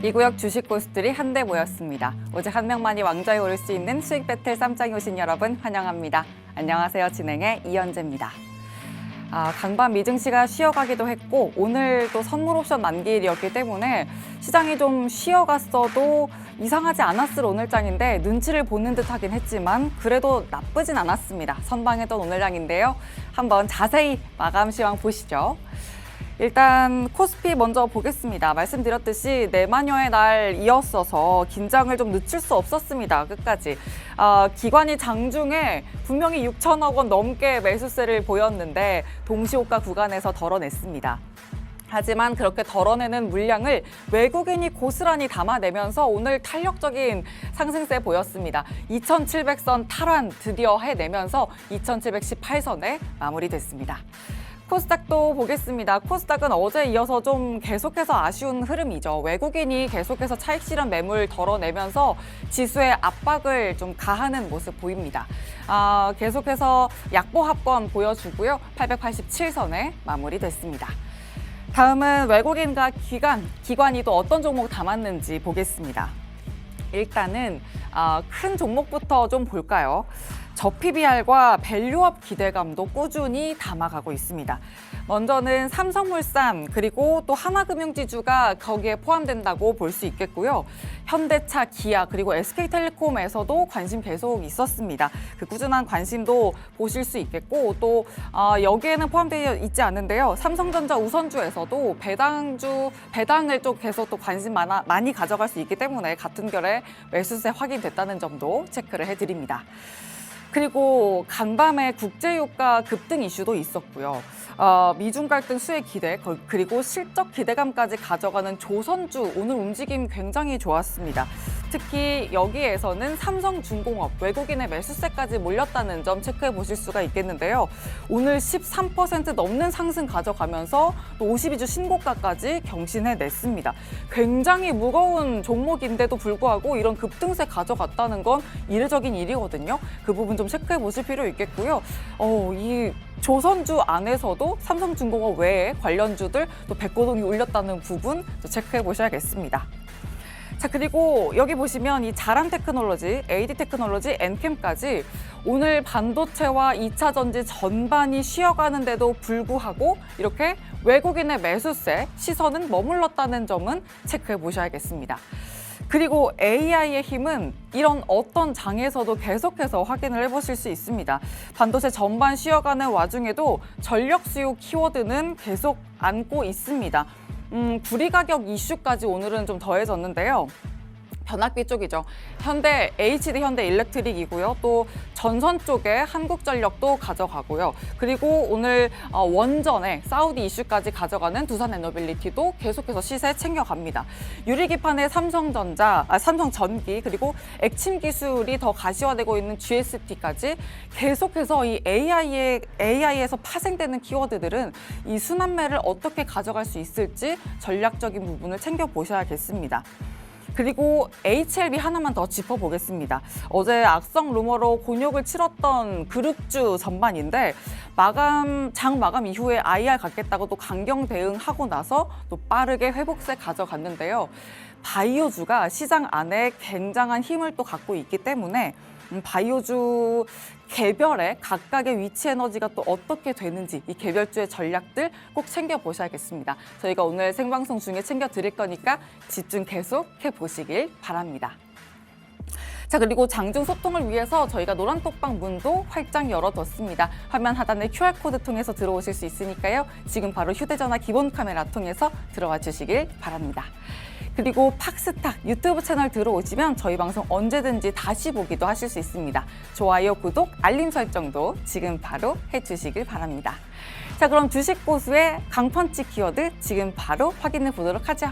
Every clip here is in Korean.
이 구역 주식 고수들이 한데 모였습니다. 오직 한 명만이 왕좌에 오를 수 있는 수익 배틀 쌈장에 오신 여러분 환영합니다. 안녕하세요. 진행의 이현재입니다. 강반 미증시가 쉬어가기도 했고 오늘도 선물 옵션 만기일이었기 때문에 시장이 좀 쉬어갔어도 이상하지 않았을 오늘장인데 눈치를 보는 듯 하긴 했지만 그래도 나쁘진 않았습니다. 선방했던 오늘장인데요. 한번 자세히 마감 시황 보시죠. 일단 코스피 먼저 보겠습니다. 말씀드렸듯이 내마녀의 날 이었어서 긴장을 좀 늦출 수 없었습니다. 끝까지. 기관이 장중에 분명히 6천억 원 넘게 매수세를 보였는데 동시호가 구간에서 덜어냈습니다. 하지만 그렇게 덜어내는 물량을 외국인이 고스란히 담아내면서 오늘 탄력적인 상승세 보였습니다. 2,700선 탈환 드디어 해내면서 2,718선에 마무리됐습니다. 코스닥도 보겠습니다. 코스닥은 어제 이어서 좀 계속해서 아쉬운 흐름이죠. 외국인이 계속해서 차익 실현 매물 덜어내면서 지수에 압박을 좀 가하는 모습 보입니다. 계속해서 약보합권 보여주고요. 887선에 마무리됐습니다. 다음은 외국인과 기관이 또 어떤 종목 담았는지 보겠습니다. 일단은 큰 종목부터 좀 볼까요? 저PBR과 밸류업 기대감도 꾸준히 담아가고 있습니다. 먼저는 삼성물산 그리고 또 하나금융지주가 거기에 포함된다고 볼 수 있겠고요. 현대차, 기아 그리고 SK텔레콤에서도 관심 계속 있었습니다. 그 꾸준한 관심도 보실 수 있겠고 또 여기에는 포함되어 있지 않은데요. 삼성전자 우선주에서도 배당을 좀 계속 또 관심 많이 가져갈 수 있기 때문에 같은 결에 매수세 확인됐다는 점도 체크를 해드립니다. 그리고 간밤에 국제유가 급등 이슈도 있었고요. 미중 갈등 수혜 기대 그리고 실적 기대감까지 가져가는 조선주 오늘 움직임 굉장히 좋았습니다. 특히 여기에서는 삼성중공업 외국인의 매수세까지 몰렸다는 점 체크해 보실 수가 있겠는데요. 오늘 13% 넘는 상승 가져가면서 또 52주 신고가까지 경신해냈습니다. 굉장히 무거운 종목인데도 불구하고 이런 급등세 가져갔다는 건 이례적인 일이거든요. 그 부분 좀 체크해 보실 필요 있겠고요. 이 조선주 안에서도 삼성중공업 외에 관련주들 또 백고동이 올렸다는 부분 또 체크해 보셔야겠습니다. 자, 그리고 여기 보시면 이 자란테크놀로지, AD테크놀로지, 엔캠까지 오늘 반도체와 2차 전지 전반이 쉬어가는데도 불구하고 이렇게 외국인의 매수세 시선은 머물렀다는 점은 체크해 보셔야겠습니다. 그리고 AI의 힘은 이런 어떤 장에서도 계속해서 확인을 해보실 수 있습니다. 반도체 전반 쉬어가는 와중에도 전력 수요 키워드는 계속 안고 있습니다. 구리 가격 이슈까지 오늘은 좀 더해졌는데요. 변압기 쪽이죠. HD 현대 일렉트릭이고요. 또 전선 쪽에 한국전력도 가져가고요. 그리고 오늘 원전에 사우디 이슈까지 가져가는 두산에너빌리티도 계속해서 시세 챙겨갑니다. 유리기판의 삼성전기 그리고 액침 기술이 더 가시화되고 있는 GST까지 계속해서 이 AI에서 파생되는 키워드들은 이 순환매를 어떻게 가져갈 수 있을지 전략적인 부분을 챙겨보셔야겠습니다. 그리고 HLB 하나만 더 짚어보겠습니다. 어제 악성 루머로 곤욕을 치렀던 그룹주 전반인데 장 마감 이후에 IR 갖겠다고 또 강경 대응하고 나서 또 빠르게 회복세 가져갔는데요. 바이오주가 시장 안에 굉장한 힘을 또 갖고 있기 때문에 바이오주 개별의 각각의 위치 에너지가 또 어떻게 되는지 이 개별주의 전략들 꼭 챙겨보셔야겠습니다. 저희가 오늘 생방송 중에 챙겨드릴 거니까 집중 계속 해보시길 바랍니다. 자, 그리고 장중 소통을 위해서 저희가 노란톡방 문도 활짝 열어뒀습니다. 화면 하단의 QR코드 통해서 들어오실 수 있으니까요. 지금 바로 휴대전화 기본 카메라 통해서 들어와 주시길 바랍니다. 그리고 팍스탁 유튜브 채널 들어오시면 저희 방송 언제든지 다시 보기도 하실 수 있습니다. 좋아요, 구독, 알림 설정도 지금 바로 해주시길 바랍니다. 자, 그럼 주식 고수의 강펀치 키워드 지금 바로 확인해 보도록 하죠.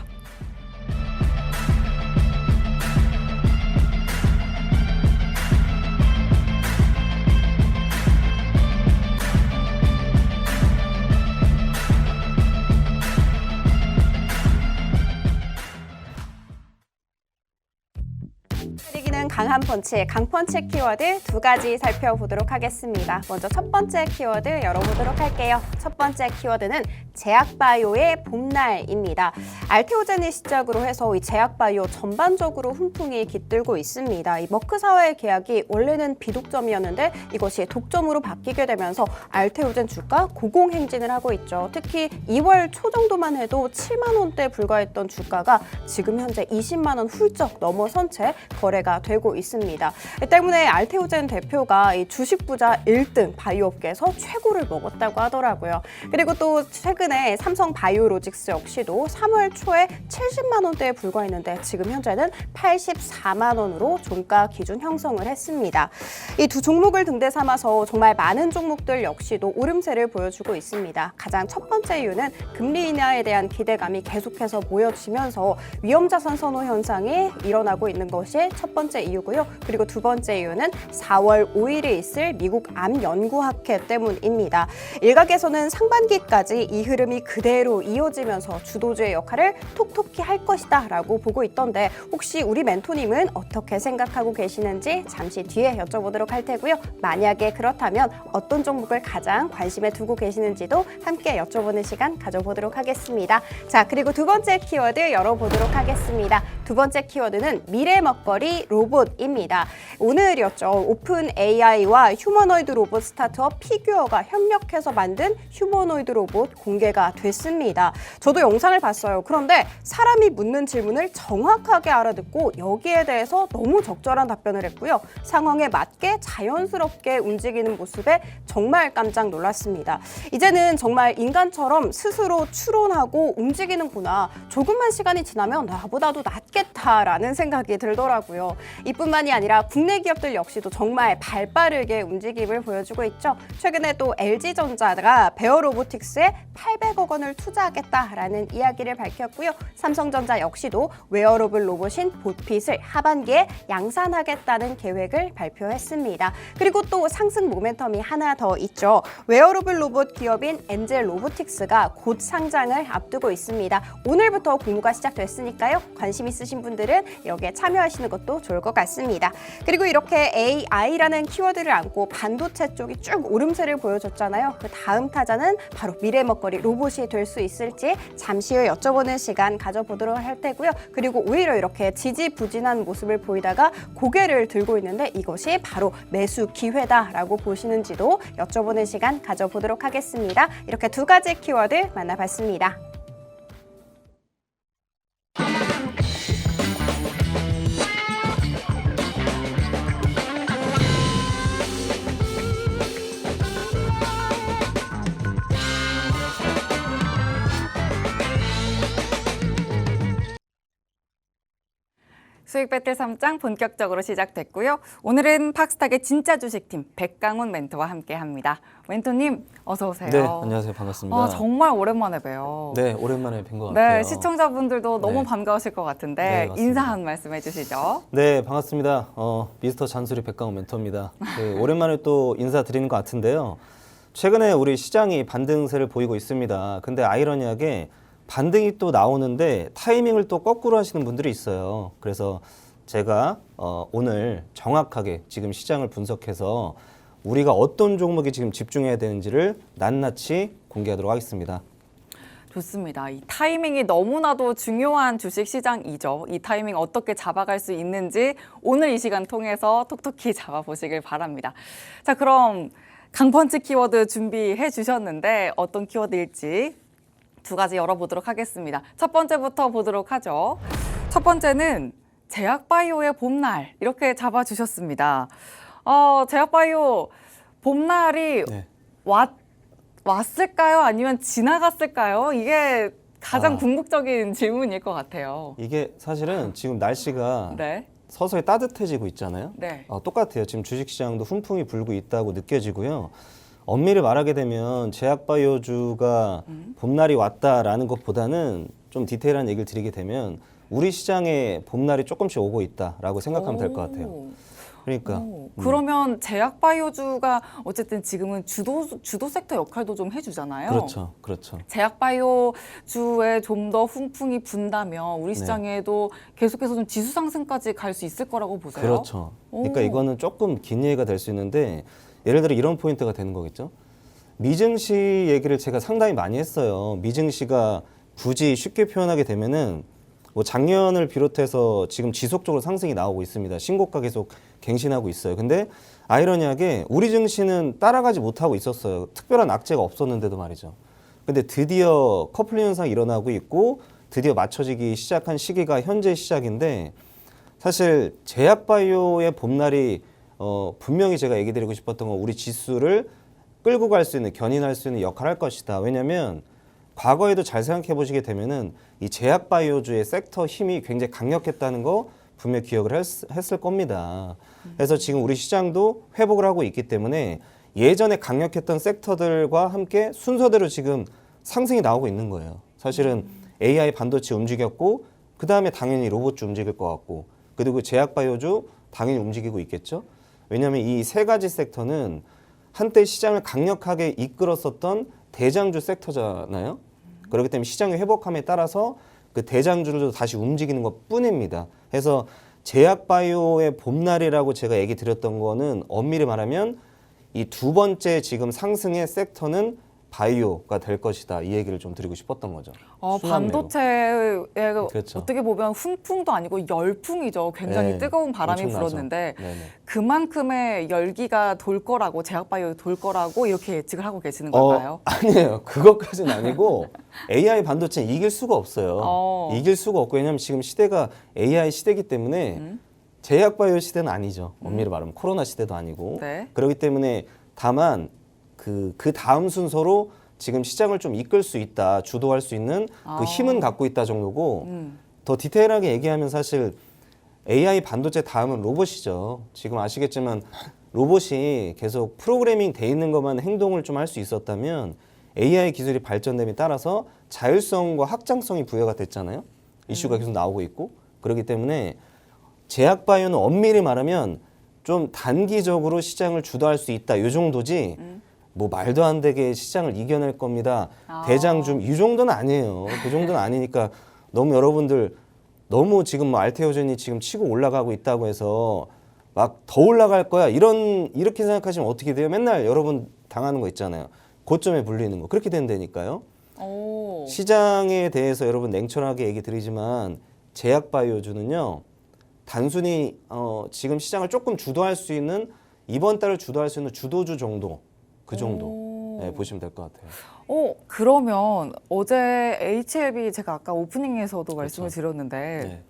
주는 강한 펀치, 강펀치 키워드 두 가지 살펴보도록 하겠습니다. 먼저 첫 번째 키워드 열어보도록 할게요. 첫 번째 키워드는 제약바이오의 봄날입니다. 알테오젠을 시작으로 해서 이 제약바이오 전반적으로 훈풍이 깃들고 있습니다. 이 머크사와의 계약이 원래는 비독점이었는데 이것이 독점으로 바뀌게 되면서 알테오젠 주가 고공행진을 하고 있죠. 특히 2월 초 정도만 해도 7만 원대에 불과했던 주가가 지금 현재 20만 원 훌쩍 넘어선 채 거래가 되고 있습니다. 때문에 알테오젠 대표가 이 주식 부자 1등 바이오업계에서 최고를 먹었다고 하더라고요. 그리고 또 최근에 삼성 바이오로직스 역시도 3월 초에 70만 원대에 불과했는데 지금 현재는 84만 원으로 종가 기준 형성을 했습니다. 이 두 종목을 등대 삼아서 정말 많은 종목들 역시도 오름세를 보여주고 있습니다. 가장 첫 번째 이유는 금리 인하에 대한 기대감이 계속해서 보여지면서 위험자산 선호 현상이 일어나고 있는 것이 첫 번째 이유고요. 그리고 두 번째 이유는 4월 5일에 있을 미국 암연구학회 때문입니다. 일각에서는 상반기까지 이 흐름이 그대로 이어지면서 주도주의 역할을 톡톡히 할 것이다 라고 보고 있던데 혹시 우리 멘토님은 어떻게 생각하고 계시는지 잠시 뒤에 여쭤보도록 할 테고요. 만약에 그렇다면 어떤 종목을 가장 관심에 두고 계시는지도 함께 여쭤보는 시간 가져보도록 하겠습니다. 자, 그리고 두 번째 키워드 열어보도록 하겠습니다. 두 번째 키워드는 미래 먹거리 로봇입니다. 오늘이었죠. 오픈 AI와 휴머노이드 로봇 스타트업 피규어가 협력해서 만든 휴머노이드 로봇 공개가 됐습니다. 저도 영상을 봤어요. 그런데 사람이 묻는 질문을 정확하게 알아듣고 여기에 대해서 너무 적절한 답변을 했고요. 상황에 맞게 자연스럽게 움직이는 모습에 정말 깜짝 놀랐습니다. 이제는 정말 인간처럼 스스로 추론하고 움직이는구나. 조금만 시간이 지나면 나보다도 낫겠다라는 생각이 들더라고요. 이뿐만이 아니라 국내 기업들 역시도 정말 발빠르게 움직임을 보여주고 있죠. 최근에 또 LG전자가 베어 로보틱스에 800억 원을 투자하겠다라는 이야기를 밝혔고요. 삼성전자 역시도 웨어러블 로봇인 보핏을 하반기에 양산하겠다는 계획을 발표했습니다. 그리고 또 상승 모멘텀이 하나 더 있죠. 웨어러블 로봇 기업인 엔젤 로보틱스가 곧 상장을 앞두고 있습니다. 오늘부터 공모가 시작됐으니까요. 관심 있으신 분들은 여기에 참여하시는 것도 좋을 것 같습니다. 그리고 이렇게 AI라는 키워드를 안고 반도체 쪽이 쭉 오름세를 보여줬잖아요. 그 다음 타자는 바로 미래 먹거리 로봇이 될 수 있을지 잠시 후에 여쭤보는 시간 가져보도록 할 테고요. 그리고 오히려 이렇게 지지부진한 모습을 보이다가 고개를 들고 있는데 이것이 바로 매수 기회다라고 보시는지도 여쭤보는 시간 가져보도록 하겠습니다. 이렇게 두 가지 키워드 만나봤습니다. 수익 배틀 3장 본격적으로 시작됐고요. 오늘은 팍스탁의 진짜 주식팀 백강훈 멘토와 함께합니다. 멘토님 어서 오세요. 네, 안녕하세요. 반갑습니다. 정말 오랜만에 봬요. 네, 오랜만에 뵌 것 같아요. 네, 시청자분들도 너무 네. 반가우실 것 같은데 네, 맞습니다. 인사 한 말씀 해주시죠. 네, 반갑습니다. 미스터 잔소리 백강훈 멘토입니다. 오랜만에 또 인사드리는 것 같은데요. 최근에 우리 시장이 반등세를 보이고 있습니다. 근데 아이러니하게 반등이 또 나오는데 타이밍을 또 거꾸로 하시는 분들이 있어요. 그래서 제가 오늘 정확하게 지금 시장을 분석해서 우리가 어떤 종목에 지금 집중해야 되는지를 낱낱이 공개하도록 하겠습니다. 좋습니다. 이 타이밍이 너무나도 중요한 주식 시장이죠. 이 타이밍 어떻게 잡아갈 수 있는지 오늘 이 시간 통해서 톡톡히 잡아보시길 바랍니다. 자, 그럼 강펀치 키워드 준비해 주셨는데 어떤 키워드일지 두 가지 열어보도록 하겠습니다. 첫 번째부터 보도록 하죠. 첫 번째는 제약바이오의 봄날 이렇게 잡아주셨습니다. 제약바이오 봄날이 네. 왔을까요? 아니면 지나갔을까요? 이게 가장 궁극적인 질문일 것 같아요. 이게 사실은 지금 날씨가 네. 서서히 따뜻해지고 있잖아요. 네. 똑같아요. 지금 주식시장도 훈풍이 불고 있다고 느껴지고요. 엄밀히 말하게 되면 제약바이오주가 봄날이 왔다라는 것보다는 좀 디테일한 얘기를 드리게 되면 우리 시장에 봄날이 조금씩 오고 있다라고 생각하면 될 것 같아요. 그러니까 그러면 제약바이오주가 어쨌든 지금은 주도 섹터 역할도 좀 해주잖아요. 그렇죠, 그렇죠. 제약바이오주에 좀 더 훈풍이 분다면 우리 네. 시장에도 계속해서 좀 지수 상승까지 갈 수 있을 거라고 보세요. 그렇죠. 그러니까 오. 이거는 조금 긴 얘기가 될 수 있는데 예를 들어 이런 포인트가 되는 거겠죠. 미증시 얘기를 제가 상당히 많이 했어요. 미증시가 굳이 쉽게 표현하게 되면은 뭐 작년을 비롯해서 지금 지속적으로 상승이 나오고 있습니다. 신고가 계속 갱신하고 있어요. 근데 아이러니하게 우리 증시는 따라가지 못하고 있었어요. 특별한 악재가 없었는데도 말이죠. 근데 드디어 커플링 현상이 일어나고 있고 드디어 맞춰지기 시작한 시기가 현재 시작인데 사실 제약바이오의 봄날이 분명히 제가 얘기 드리고 싶었던 건 우리 지수를 끌고 갈 수 있는 견인할 수 있는 역할을 할 것이다. 왜냐하면 과거에도 잘 생각해 보시게 되면은 이 제약바이오주의 섹터 힘이 굉장히 강력했다는 거 분명 기억을 했을 겁니다. 그래서 지금 우리 시장도 회복을 하고 있기 때문에 예전에 강력했던 섹터들과 함께 순서대로 지금 상승이 나오고 있는 거예요. 사실은 AI 반도체 움직였고 그 다음에 당연히 로봇주 움직일 것 같고 그리고 제약바이오주 당연히 움직이고 있겠죠. 왜냐하면 이 세 가지 섹터는 한때 시장을 강력하게 이끌었었던 대장주 섹터잖아요. 그렇기 때문에 시장의 회복함에 따라서 그 대장주들도 다시 움직이는 것 뿐입니다. 그래서 제약바이오의 봄날이라고 제가 얘기 드렸던 거는 엄밀히 말하면 이 두 번째 지금 상승의 섹터는 바이오가 될 것이다. 이 얘기를 좀 드리고 싶었던 거죠. 순환매로. 반도체에 그렇죠. 어떻게 보면 훈풍도 아니고 열풍이죠. 굉장히 네, 뜨거운 바람이 엄청나죠. 불었는데 네네. 그만큼의 열기가 돌 거라고 제약바이오 돌 거라고 이렇게 예측을 하고 계시는 걸까요? 아니에요. 그것까지는 아니고 AI 반도체는 이길 수가 없어요. 이길 수가 없고 왜냐하면 지금 시대가 AI 시대이기 때문에 제약바이오 시대는 아니죠. 엄밀히 말하면 코로나 시대도 아니고 네. 그렇기 때문에 다만 그 다음 순서로 지금 시장을 좀 이끌 수 있다, 주도할 수 있는 그 힘은 갖고 있다 정도고 더 디테일하게 얘기하면 사실 AI 반도체 다음은 로봇이죠. 지금 아시겠지만 로봇이 계속 프로그래밍 돼 있는 것만 행동을 좀 할 수 있었다면 AI 기술이 발전됨에 따라서 자율성과 확장성이 부여가 됐잖아요. 이슈가 계속 나오고 있고 그렇기 때문에 제약바이오는 엄밀히 말하면 좀 단기적으로 시장을 주도할 수 있다. 이 정도지 뭐 말도 안 되게 시장을 이겨낼 겁니다. 대장주 이 정도는 아니에요. 그 정도는 아니니까 너무 여러분들 너무 지금 뭐 알테오젠이 지금 치고 올라가고 있다고 해서 막 더 올라갈 거야 이렇게 생각하시면 어떻게 돼요? 맨날 여러분 당하는 거 있잖아요. 고점에 불리는 거 그렇게 된다니까요. 오. 시장에 대해서 여러분 냉철하게 얘기 드리지만 제약바이오주는요 단순히 지금 시장을 조금 주도할 수 있는 이번 달을 주도할 수 있는 주도주 정도 그 정도 네, 보시면 될 것 같아요. 그러면 어제 HLB 제가 아까 오프닝에서도 말씀을 드렸는데 네.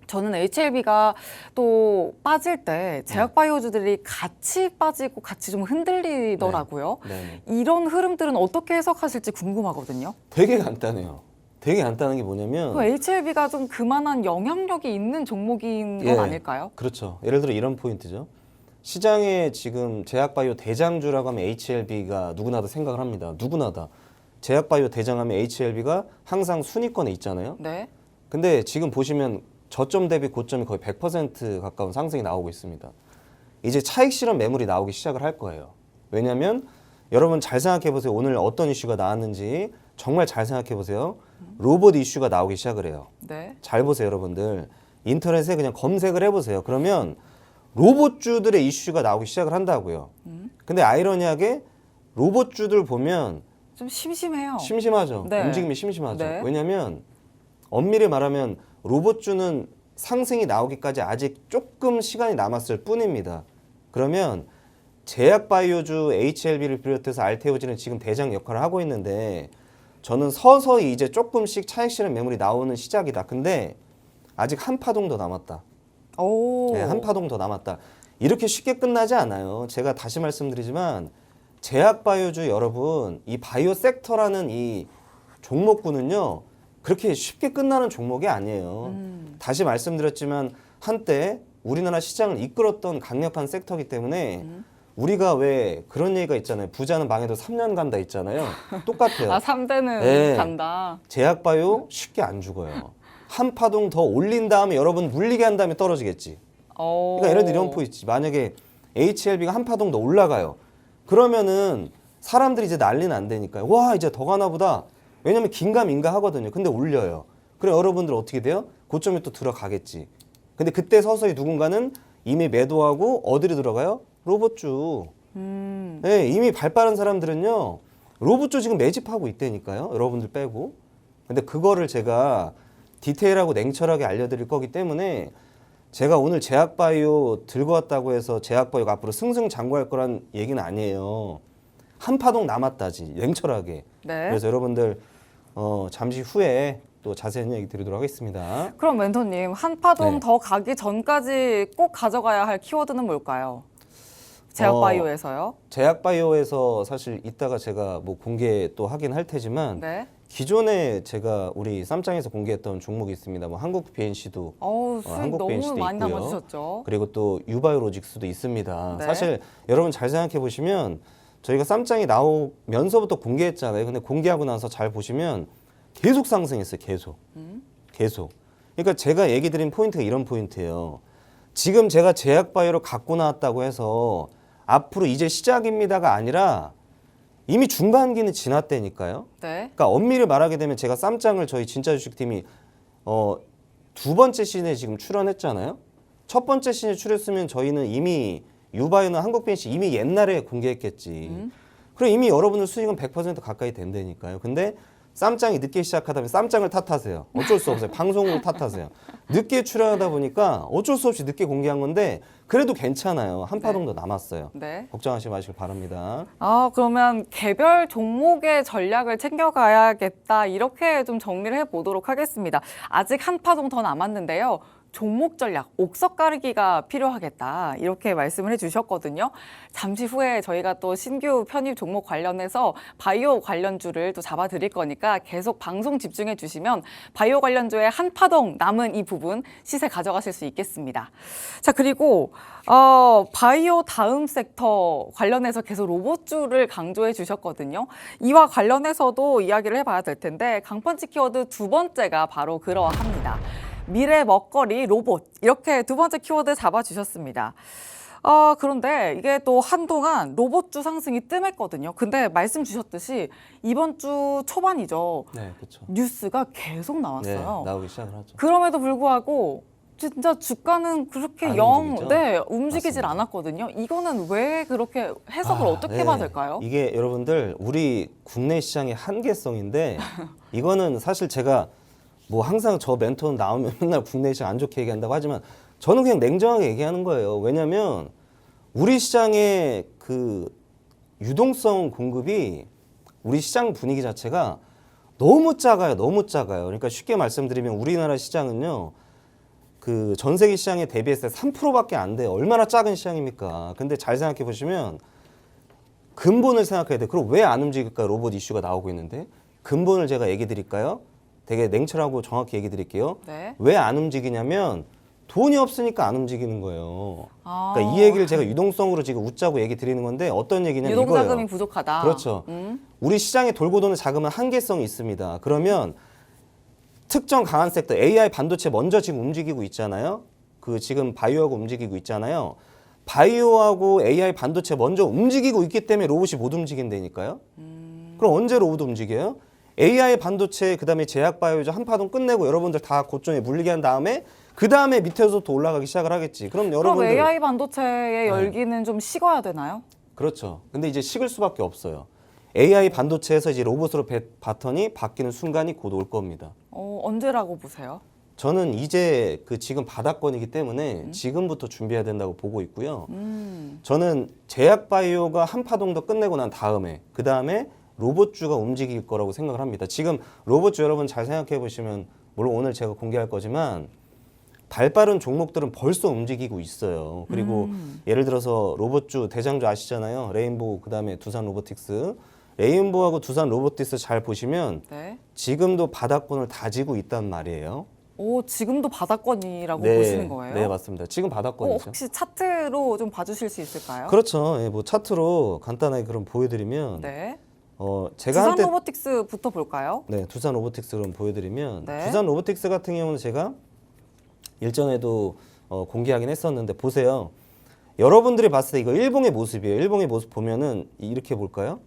저는 HLB가 또 빠질 때 제약바이오주들이 같이 빠지고 같이 좀 흔들리더라고요. 네. 이런 흐름들은 어떻게 해석하실지 궁금하거든요. 되게 간단해요. 되게 간단한 게 뭐냐면 HLB가 좀 그만한 영향력이 있는 종목인 건 예, 아닐까요? 그렇죠. 예를 들어 이런 포인트죠. 시장에 지금 제약바이오 대장주라고 하면 HLB가 누구나 다 생각을 합니다. 누구나 다. 제약바이오 대장하면 HLB가 항상 순위권에 있잖아요. 네. 근데 지금 보시면 저점 대비 고점이 거의 100% 가까운 상승이 나오고 있습니다. 이제 차익 실현 매물이 나오기 시작을 할 거예요. 왜냐하면 여러분 잘 생각해 보세요. 오늘 어떤 이슈가 나왔는지 정말 잘 생각해 보세요. 로봇 이슈가 나오기 시작을 해요. 네. 잘 보세요, 여러분들. 인터넷에 그냥 검색을 해보세요. 그러면 로봇주들의 이슈가 나오기 시작을 한다고요. 근데 아이러니하게 로봇주들 보면 좀 심심해요. 심심하죠. 네. 움직임이 심심하죠. 네. 왜냐하면 엄밀히 말하면 로봇주는 상승이 나오기까지 아직 조금 시간이 남았을 뿐입니다. 그러면 제약바이오주 HLB를 비롯해서 알테오진은 지금 대장 역할을 하고 있는데 저는 서서히 이제 조금씩 차익 실현 매물이 나오는 시작이다. 근데 아직 한 파동 더 남았다. 오. 네, 한 파동 더 남았다. 이렇게 쉽게 끝나지 않아요. 제가 다시 말씀드리지만 제약바이오주 여러분 이 바이오 섹터라는 이 종목군은요 그렇게 쉽게 끝나는 종목이 아니에요. 다시 말씀드렸지만 한때 우리나라 시장을 이끌었던 강력한 섹터이기 때문에 우리가 왜 그런 얘기가 있잖아요. 부자는 망해도 3년 간다 있잖아요. 똑같아요. 3대는 네. 간다. 제약바이오 쉽게 안 죽어요. 한 파동 더 올린 다음에 여러분 물리게 한 다음에 떨어지겠지. 그러니까 예를 들어 이런 포인트. 만약에 HLB가 한파동 더 올라가요. 그러면은 사람들이 이제 난리는 안 되니까요. 와, 이제 더 가나 보다. 왜냐면 긴가민가 하거든요. 근데 올려요. 그래 여러분들 어떻게 돼요? 고점에 또 들어가겠지. 근데 그때 서서히 누군가는 이미 매도하고 어디로 들어가요? 로봇주. 네, 이미 발 빠른 사람들은요. 로봇주 지금 매집하고 있다니까요. 여러분들 빼고. 근데 그거를 제가 디테일하고 냉철하게 알려드릴 거기 때문에 제가 오늘 제약바이오 들고 왔다고 해서 제약바이오가 앞으로 승승장구할 거란 얘기는 아니에요. 한파동 남았다지 냉철하게. 네. 그래서 여러분들 잠시 후에 또 자세한 얘기 드리도록 하겠습니다. 그럼 멘토님, 한파동 네. 더 가기 전까지 꼭 가져가야 할 키워드는 뭘까요? 제약바이오에서요? 제약바이오에서 사실 이따가 제가 뭐 공개 또 하긴 할 테지만 네. 기존에 제가 우리 쌈장에서 공개했던 종목이 있습니다. 뭐 한국 BNC도 어우, 수익 한국 너무 BNC도 많이 있고요. 남아주셨죠. 그리고 또 유바이오로직스도 있습니다. 네. 사실 여러분 잘 생각해 보시면 저희가 쌈장이 나오면서부터 공개했잖아요. 근데 공개하고 나서 잘 보시면 계속 상승했어요. 계속. 그러니까 제가 얘기 드린 포인트가 이런 포인트예요. 지금 제가 제약바이오를 갖고 나왔다고 해서 앞으로 이제 시작입니다가 아니라 이미 중반기는 지났다니까요. 네. 그러니까 엄밀히 말하게 되면 제가 쌈장을 저희 진짜 주식팀이 두 번째 시즌에 지금 출연했잖아요. 첫 번째 시즌에 출연했으면 저희는 이미 유바이오나 한국BNC 이미 옛날에 공개했겠지. 그럼 이미 여러분들 수익은 100% 가까이 된다니까요. 근데 쌈장이 늦게 시작하다 보면 쌈장을 탓하세요. 어쩔 수 없어요. 방송을 탓하세요. 늦게 출연하다 보니까 어쩔 수 없이 늦게 공개한 건데 그래도 괜찮아요. 한파동 더 남았어요. 네. 걱정하지 마시길 바랍니다. 그러면 개별 종목의 전략을 챙겨가야겠다. 이렇게 좀 정리를 해보도록 하겠습니다. 아직 한파동 더 남았는데요. 종목 전략, 옥석 가르기가 필요하겠다. 이렇게 말씀을 해주셨거든요. 잠시 후에 저희가 또 신규 편입 종목 관련해서 바이오 관련주를 또 잡아드릴 거니까 계속 방송 집중해 주시면 바이오 관련주의 한파동 남은 이 부분 시세 가져가실 수 있겠습니다. 자, 그리고 바이오 다음 섹터 관련해서 계속 로봇주를 강조해 주셨거든요. 이와 관련해서도 이야기를 해봐야 될 텐데 강펀치 키워드 두 번째가 바로 그러합니다. 미래 먹거리 로봇 이렇게 두 번째 키워드 잡아주셨습니다. 그런데 이게 또 한동안 로봇주 상승이 뜸했거든요. 근데 말씀 주셨듯이 이번 주 초반이죠. 네, 그렇죠. 뉴스가 계속 나왔어요. 네, 나오기 시작을 하죠. 그럼에도 불구하고 진짜 주가는 그렇게 안 영 움직이죠? 움직이질 맞습니다. 않았거든요. 이거는 왜 그렇게 해석을 어떻게 네. 해봐야 될까요? 이게 여러분들 우리 국내 시장의 한계성인데 이거는 사실 제가 뭐 항상 저 멘토는 나오면 맨날 국내 시장 안 좋게 얘기한다고 하지만 저는 그냥 냉정하게 얘기하는 거예요. 왜냐하면 우리 시장의 그 유동성 공급이 우리 시장 분위기 자체가 너무 작아요. 너무 작아요. 그러니까 쉽게 말씀드리면 우리나라 시장은요. 그 전 세계 시장에 대비했을 때 3%밖에 안 돼요. 얼마나 작은 시장입니까? 근데 잘 생각해 보시면 근본을 생각해야 돼. 그럼 왜 안 움직일까? 로봇 이슈가 나오고 있는데 근본을 제가 얘기 드릴까요? 되게 냉철하고 정확히 얘기 드릴게요. 네. 왜 안 움직이냐면 돈이 없으니까 안 움직이는 거예요. 아, 그러니까 이 얘기를 제가 유동성으로 지금 웃자고 얘기 드리는 건데 어떤 얘기냐면 유동자금이 이거예요. 부족하다. 그렇죠. 우리 시장에 돌고 도는 자금은 한계성이 있습니다. 그러면 특정 강한 섹터 AI 반도체 먼저 지금 움직이고 있잖아요. 그 지금 바이오하고 움직이고 있잖아요. 바이오하고 AI 반도체 먼저 움직이고 있기 때문에 로봇이 못 움직인다니까요. 그럼 언제 로봇 움직여요? AI 반도체 그다음에 제약 바이오죠 한파동 끝내고 여러분들 다 고점에 물리게 한 다음에 그 다음에 밑에서 또 올라가기 시작을 하겠지. 그럼 그럼 여러분들 AI 반도체의 열기는 좀 식어야 되나요? 그렇죠. 근데 이제 식을 수밖에 없어요. AI 반도체에서 이제 로봇으로 바턴이 바뀌는 순간이 곧 올 겁니다. 언제라고 보세요? 저는 이제 그 지금 바닥권이기 때문에 지금부터 준비해야 된다고 보고 있고요. 저는 제약 바이오가 한파동 더 끝내고 난 다음에 그 다음에 로봇주가 움직일 거라고 생각을 합니다. 지금 로봇주 여러분 잘 생각해 보시면 물론 오늘 제가 공개할 거지만 발빠른 종목들은 벌써 움직이고 있어요. 그리고 예를 들어서 로봇주 대장주 아시잖아요. 레인보우 그다음에 두산 로보틱스. 레인보우하고 두산 로보틱스 잘 보시면 네. 지금도 바닥권을 다지고 있단 말이에요. 지금도 바닥권이라고 보시는 거예요? 네, 맞습니다. 지금 바닥권이죠. 혹시 차트로 좀 봐주실 수 있을까요? 그렇죠. 예, 뭐 차트로 간단하게 그럼 보여드리면 네. 제가 두산 한때 로보틱스부터 볼까요? 네, 두산 로보틱스 그럼 보여드리면 네. 두산 로보틱스 같은 경우는 제가 일전에도 공개하긴 했었는데 보세요. 여러분들이 봤을 때 이거 일봉의 모습이에요. 일봉의 모습 보면은 이렇게 볼까요?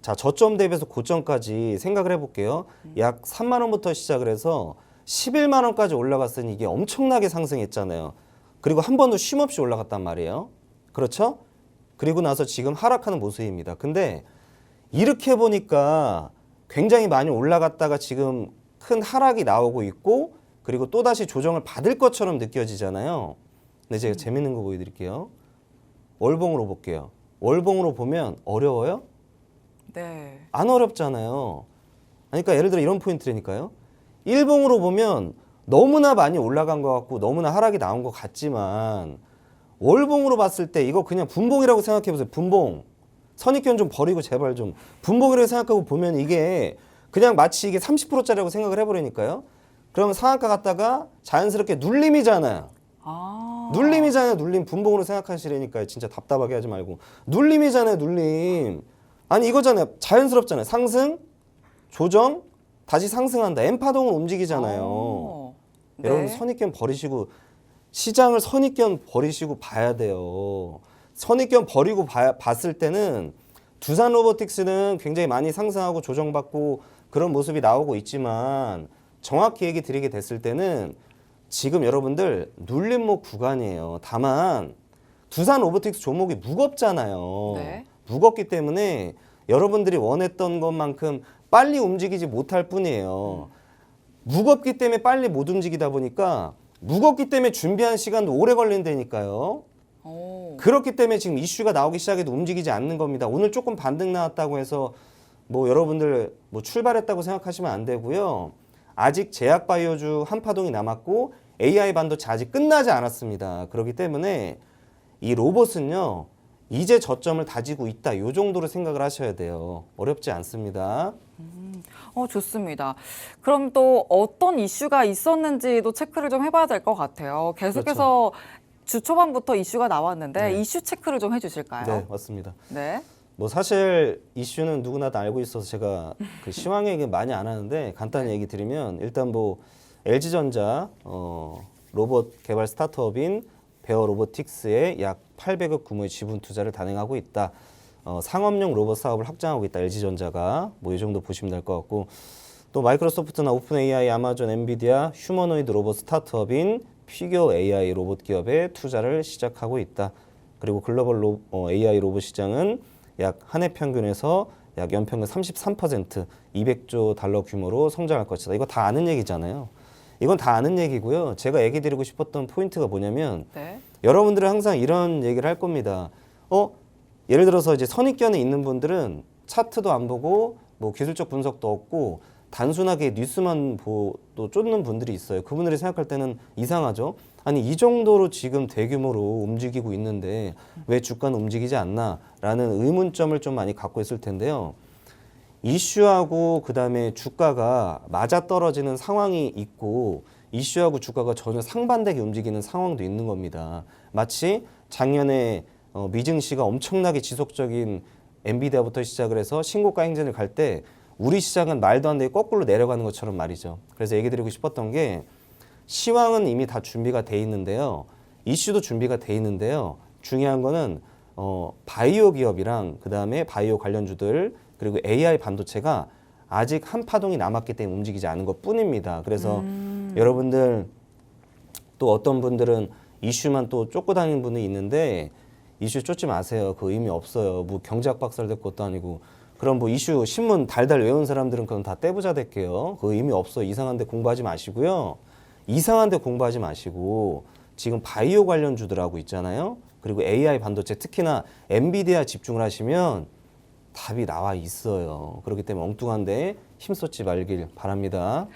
자, 저점 대비해서 고점까지 생각을 해볼게요. 약 3만 원부터 시작을 해서 11만 원까지 올라갔으니 이게 엄청나게 상승했잖아요. 그리고 한 번도 쉼 없이 올라갔단 말이에요. 그렇죠? 그리고 나서 지금 하락하는 모습입니다. 근데 이렇게 보니까 굉장히 많이 올라갔다가 지금 큰 하락이 나오고 있고 그리고 또다시 조정을 받을 것처럼 느껴지잖아요. 근데 제가 재밌는 거 보여드릴게요. 월봉으로 볼게요. 월봉으로 보면 어려워요? 네. 안 어렵잖아요. 그러니까 예를 들어 이런 포인트라니까요. 일봉으로 보면 너무나 많이 올라간 것 같고 너무나 하락이 나온 것 같지만 월봉으로 봤을 때 이거 그냥 분봉이라고 생각해 보세요. 분봉. 선입견 좀 버리고 제발 좀 분봉이라고 생각하고 보면 이게 그냥 마치 이게 30%짜리라고 생각을 해버리니까요. 그러면 상한가 갔다가 자연스럽게 눌림이잖아요. 아. 눌림이잖아요. 눌림. 분봉으로 생각하시라니까요. 진짜 답답하게 하지 말고. 눌림이잖아요. 눌림. 아니 이거잖아요. 자연스럽잖아요. 상승, 조정, 다시 상승한다. N파동을 움직이잖아요. 오. 네. 여러분 선입견 버리시고 시장을 선입견 버리시고 봐야 돼요. 선입견 버리고 봤을 때는 두산 로보틱스는 굉장히 많이 상승하고 조정받고 그런 모습이 나오고 있지만 정확히 얘기 드리게 됐을 때는 지금 여러분들 눌림목 구간이에요. 다만 두산 로보틱스 종목이 무겁잖아요. 네. 무겁기 때문에 여러분들이 원했던 것만큼 빨리 움직이지 못할 뿐이에요. 무겁기 때문에 빨리 못 움직이다 보니까 무겁기 때문에 준비한 시간도 오래 걸린다니까요. 오. 그렇기 때문에 지금 이슈가 나오기 시작해도 움직이지 않는 겁니다. 오늘 조금 반등 나왔다고 해서 뭐 여러분들 뭐 출발했다고 생각하시면 안 되고요. 아직 제약바이오주 한파동이 남았고 AI 반도체 아직 끝나지 않았습니다. 그렇기 때문에 이 로봇은요. 이제 저점을 다지고 있다. 이 정도로 생각을 하셔야 돼요. 어렵지 않습니다. 좋습니다. 그럼 또 어떤 이슈가 있었는지도 체크를 좀 해봐야 될 것 같아요. 계속해서 주 초반부터 이슈가 나왔는데 네. 이슈 체크를 좀 해주실까요? 네, 맞습니다. 네. 뭐 사실 이슈는 누구나 다 알고 있어서 제가 그 시황 얘기 많이 안 하는데 간단히 얘기 드리면 일단 뭐 LG전자 로봇 개발 스타트업인 베어 로보틱스에 약 800억 규모의 지분 투자를 단행하고 있다. 상업용 로봇 사업을 확장하고 있다. LG전자가 뭐 이 정도 보시면 될 것 같고 또 마이크로소프트나 오픈 AI, 아마존, 엔비디아, 휴머노이드 로봇 스타트업인 피규어 AI 로봇 기업에 투자를 시작하고 있다. 그리고 글로벌 AI 로봇 시장은 약 한 해 평균에서 약 연평균 33% 200조 달러 규모로 성장할 것이다. 이거 다 아는 얘기잖아요. 이건 다 아는 얘기고요. 제가 얘기 드리고 싶었던 포인트가 뭐냐면 네. 여러분들은 항상 이런 얘기를 할 겁니다. 예를 들어서 이제 선입견에 있는 분들은 차트도 안 보고 뭐 기술적 분석도 없고 단순하게 뉴스만 또 쫓는 분들이 있어요. 그분들이 생각할 때는 이상하죠. 아니 이 정도로 지금 대규모로 움직이고 있는데 왜 주가는 움직이지 않나라는 의문점을 좀 많이 갖고 있을 텐데요. 이슈하고 그다음에 주가가 맞아떨어지는 상황이 있고 이슈하고 주가가 전혀 상반되게 움직이는 상황도 있는 겁니다. 마치 작년에 미증시가 엄청나게 지속적인 엔비디아부터 시작을 해서 신고가 행진을 갈 때 우리 시장은 말도 안 되게 거꾸로 내려가는 것처럼 말이죠. 그래서 얘기 드리고 싶었던 게 시황은 이미 다 준비가 돼 있는데요. 이슈도 준비가 돼 있는데요. 중요한 거는 바이오 기업이랑 그다음에 바이오 관련주들 그리고 AI 반도체가 아직 한 파동이 남았기 때문에 움직이지 않은 것 뿐입니다. 그래서 여러분들 또 어떤 분들은 이슈만 또 쫓고 다니는 분이 있는데 이슈 쫓지 마세요. 그 의미 없어요. 뭐 경제학 박사를 될 것도 아니고 그럼 뭐 이슈 신문 달달 외운 사람들은 그럼 다 떼부자 될게요. 그 의미 없어. 이상한데 공부하지 마시고요. 이상한데 공부하지 마시고 지금 바이오 관련주들하고 있잖아요. 그리고 AI 반도체 특히나 엔비디아 집중을 하시면 답이 나와 있어요. 그렇기 때문에 엉뚱한데 힘쏟지 말길 바랍니다.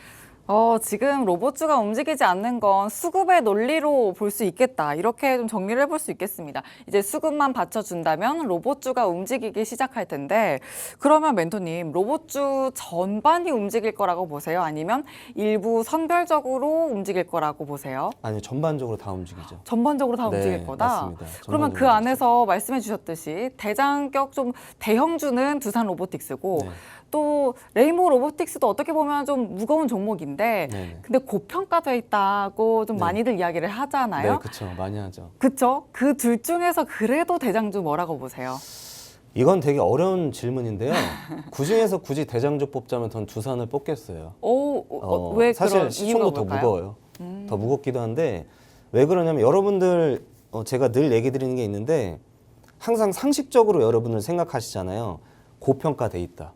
지금 로봇주가 움직이지 않는 건 수급의 논리로 볼 수 있겠다. 이렇게 좀 정리를 해볼 수 있겠습니다. 이제 수급만 받쳐준다면 로봇주가 움직이기 시작할 텐데 그러면 멘토님 로봇주 전반이 움직일 거라고 보세요? 아니면 일부 선별적으로 움직일 거라고 보세요? 아니 전반적으로 다 움직이죠. 전반적으로 다 네, 움직일 거다? 맞습니다. 그러면 전반적으로 그 안에서 말씀해 주셨듯이 대장격 좀 대형주는 두산 로보틱스고 네. 또 레인보우 로보틱스도 어떻게 보면 좀 무거운 종목인데 네네. 근데 고평가돼 있다고 좀 네. 많이들 이야기를 하잖아요. 네, 그렇죠. 많이 하죠. 그렇죠. 그 둘 중에서 그래도 대장주 뭐라고 보세요? 이건 되게 어려운 질문인데요. 그중에서 굳이 대장주 뽑자면 전 두산을 뽑겠어요. 왜 사실 그런 시총도 이유가 더 뭘까요? 무거워요. 더 무겁기도 한데 왜 그러냐면 여러분들 제가 늘 얘기 드리는 게 있는데 항상 상식적으로 여러분들 생각하시잖아요. 고평가돼 있다.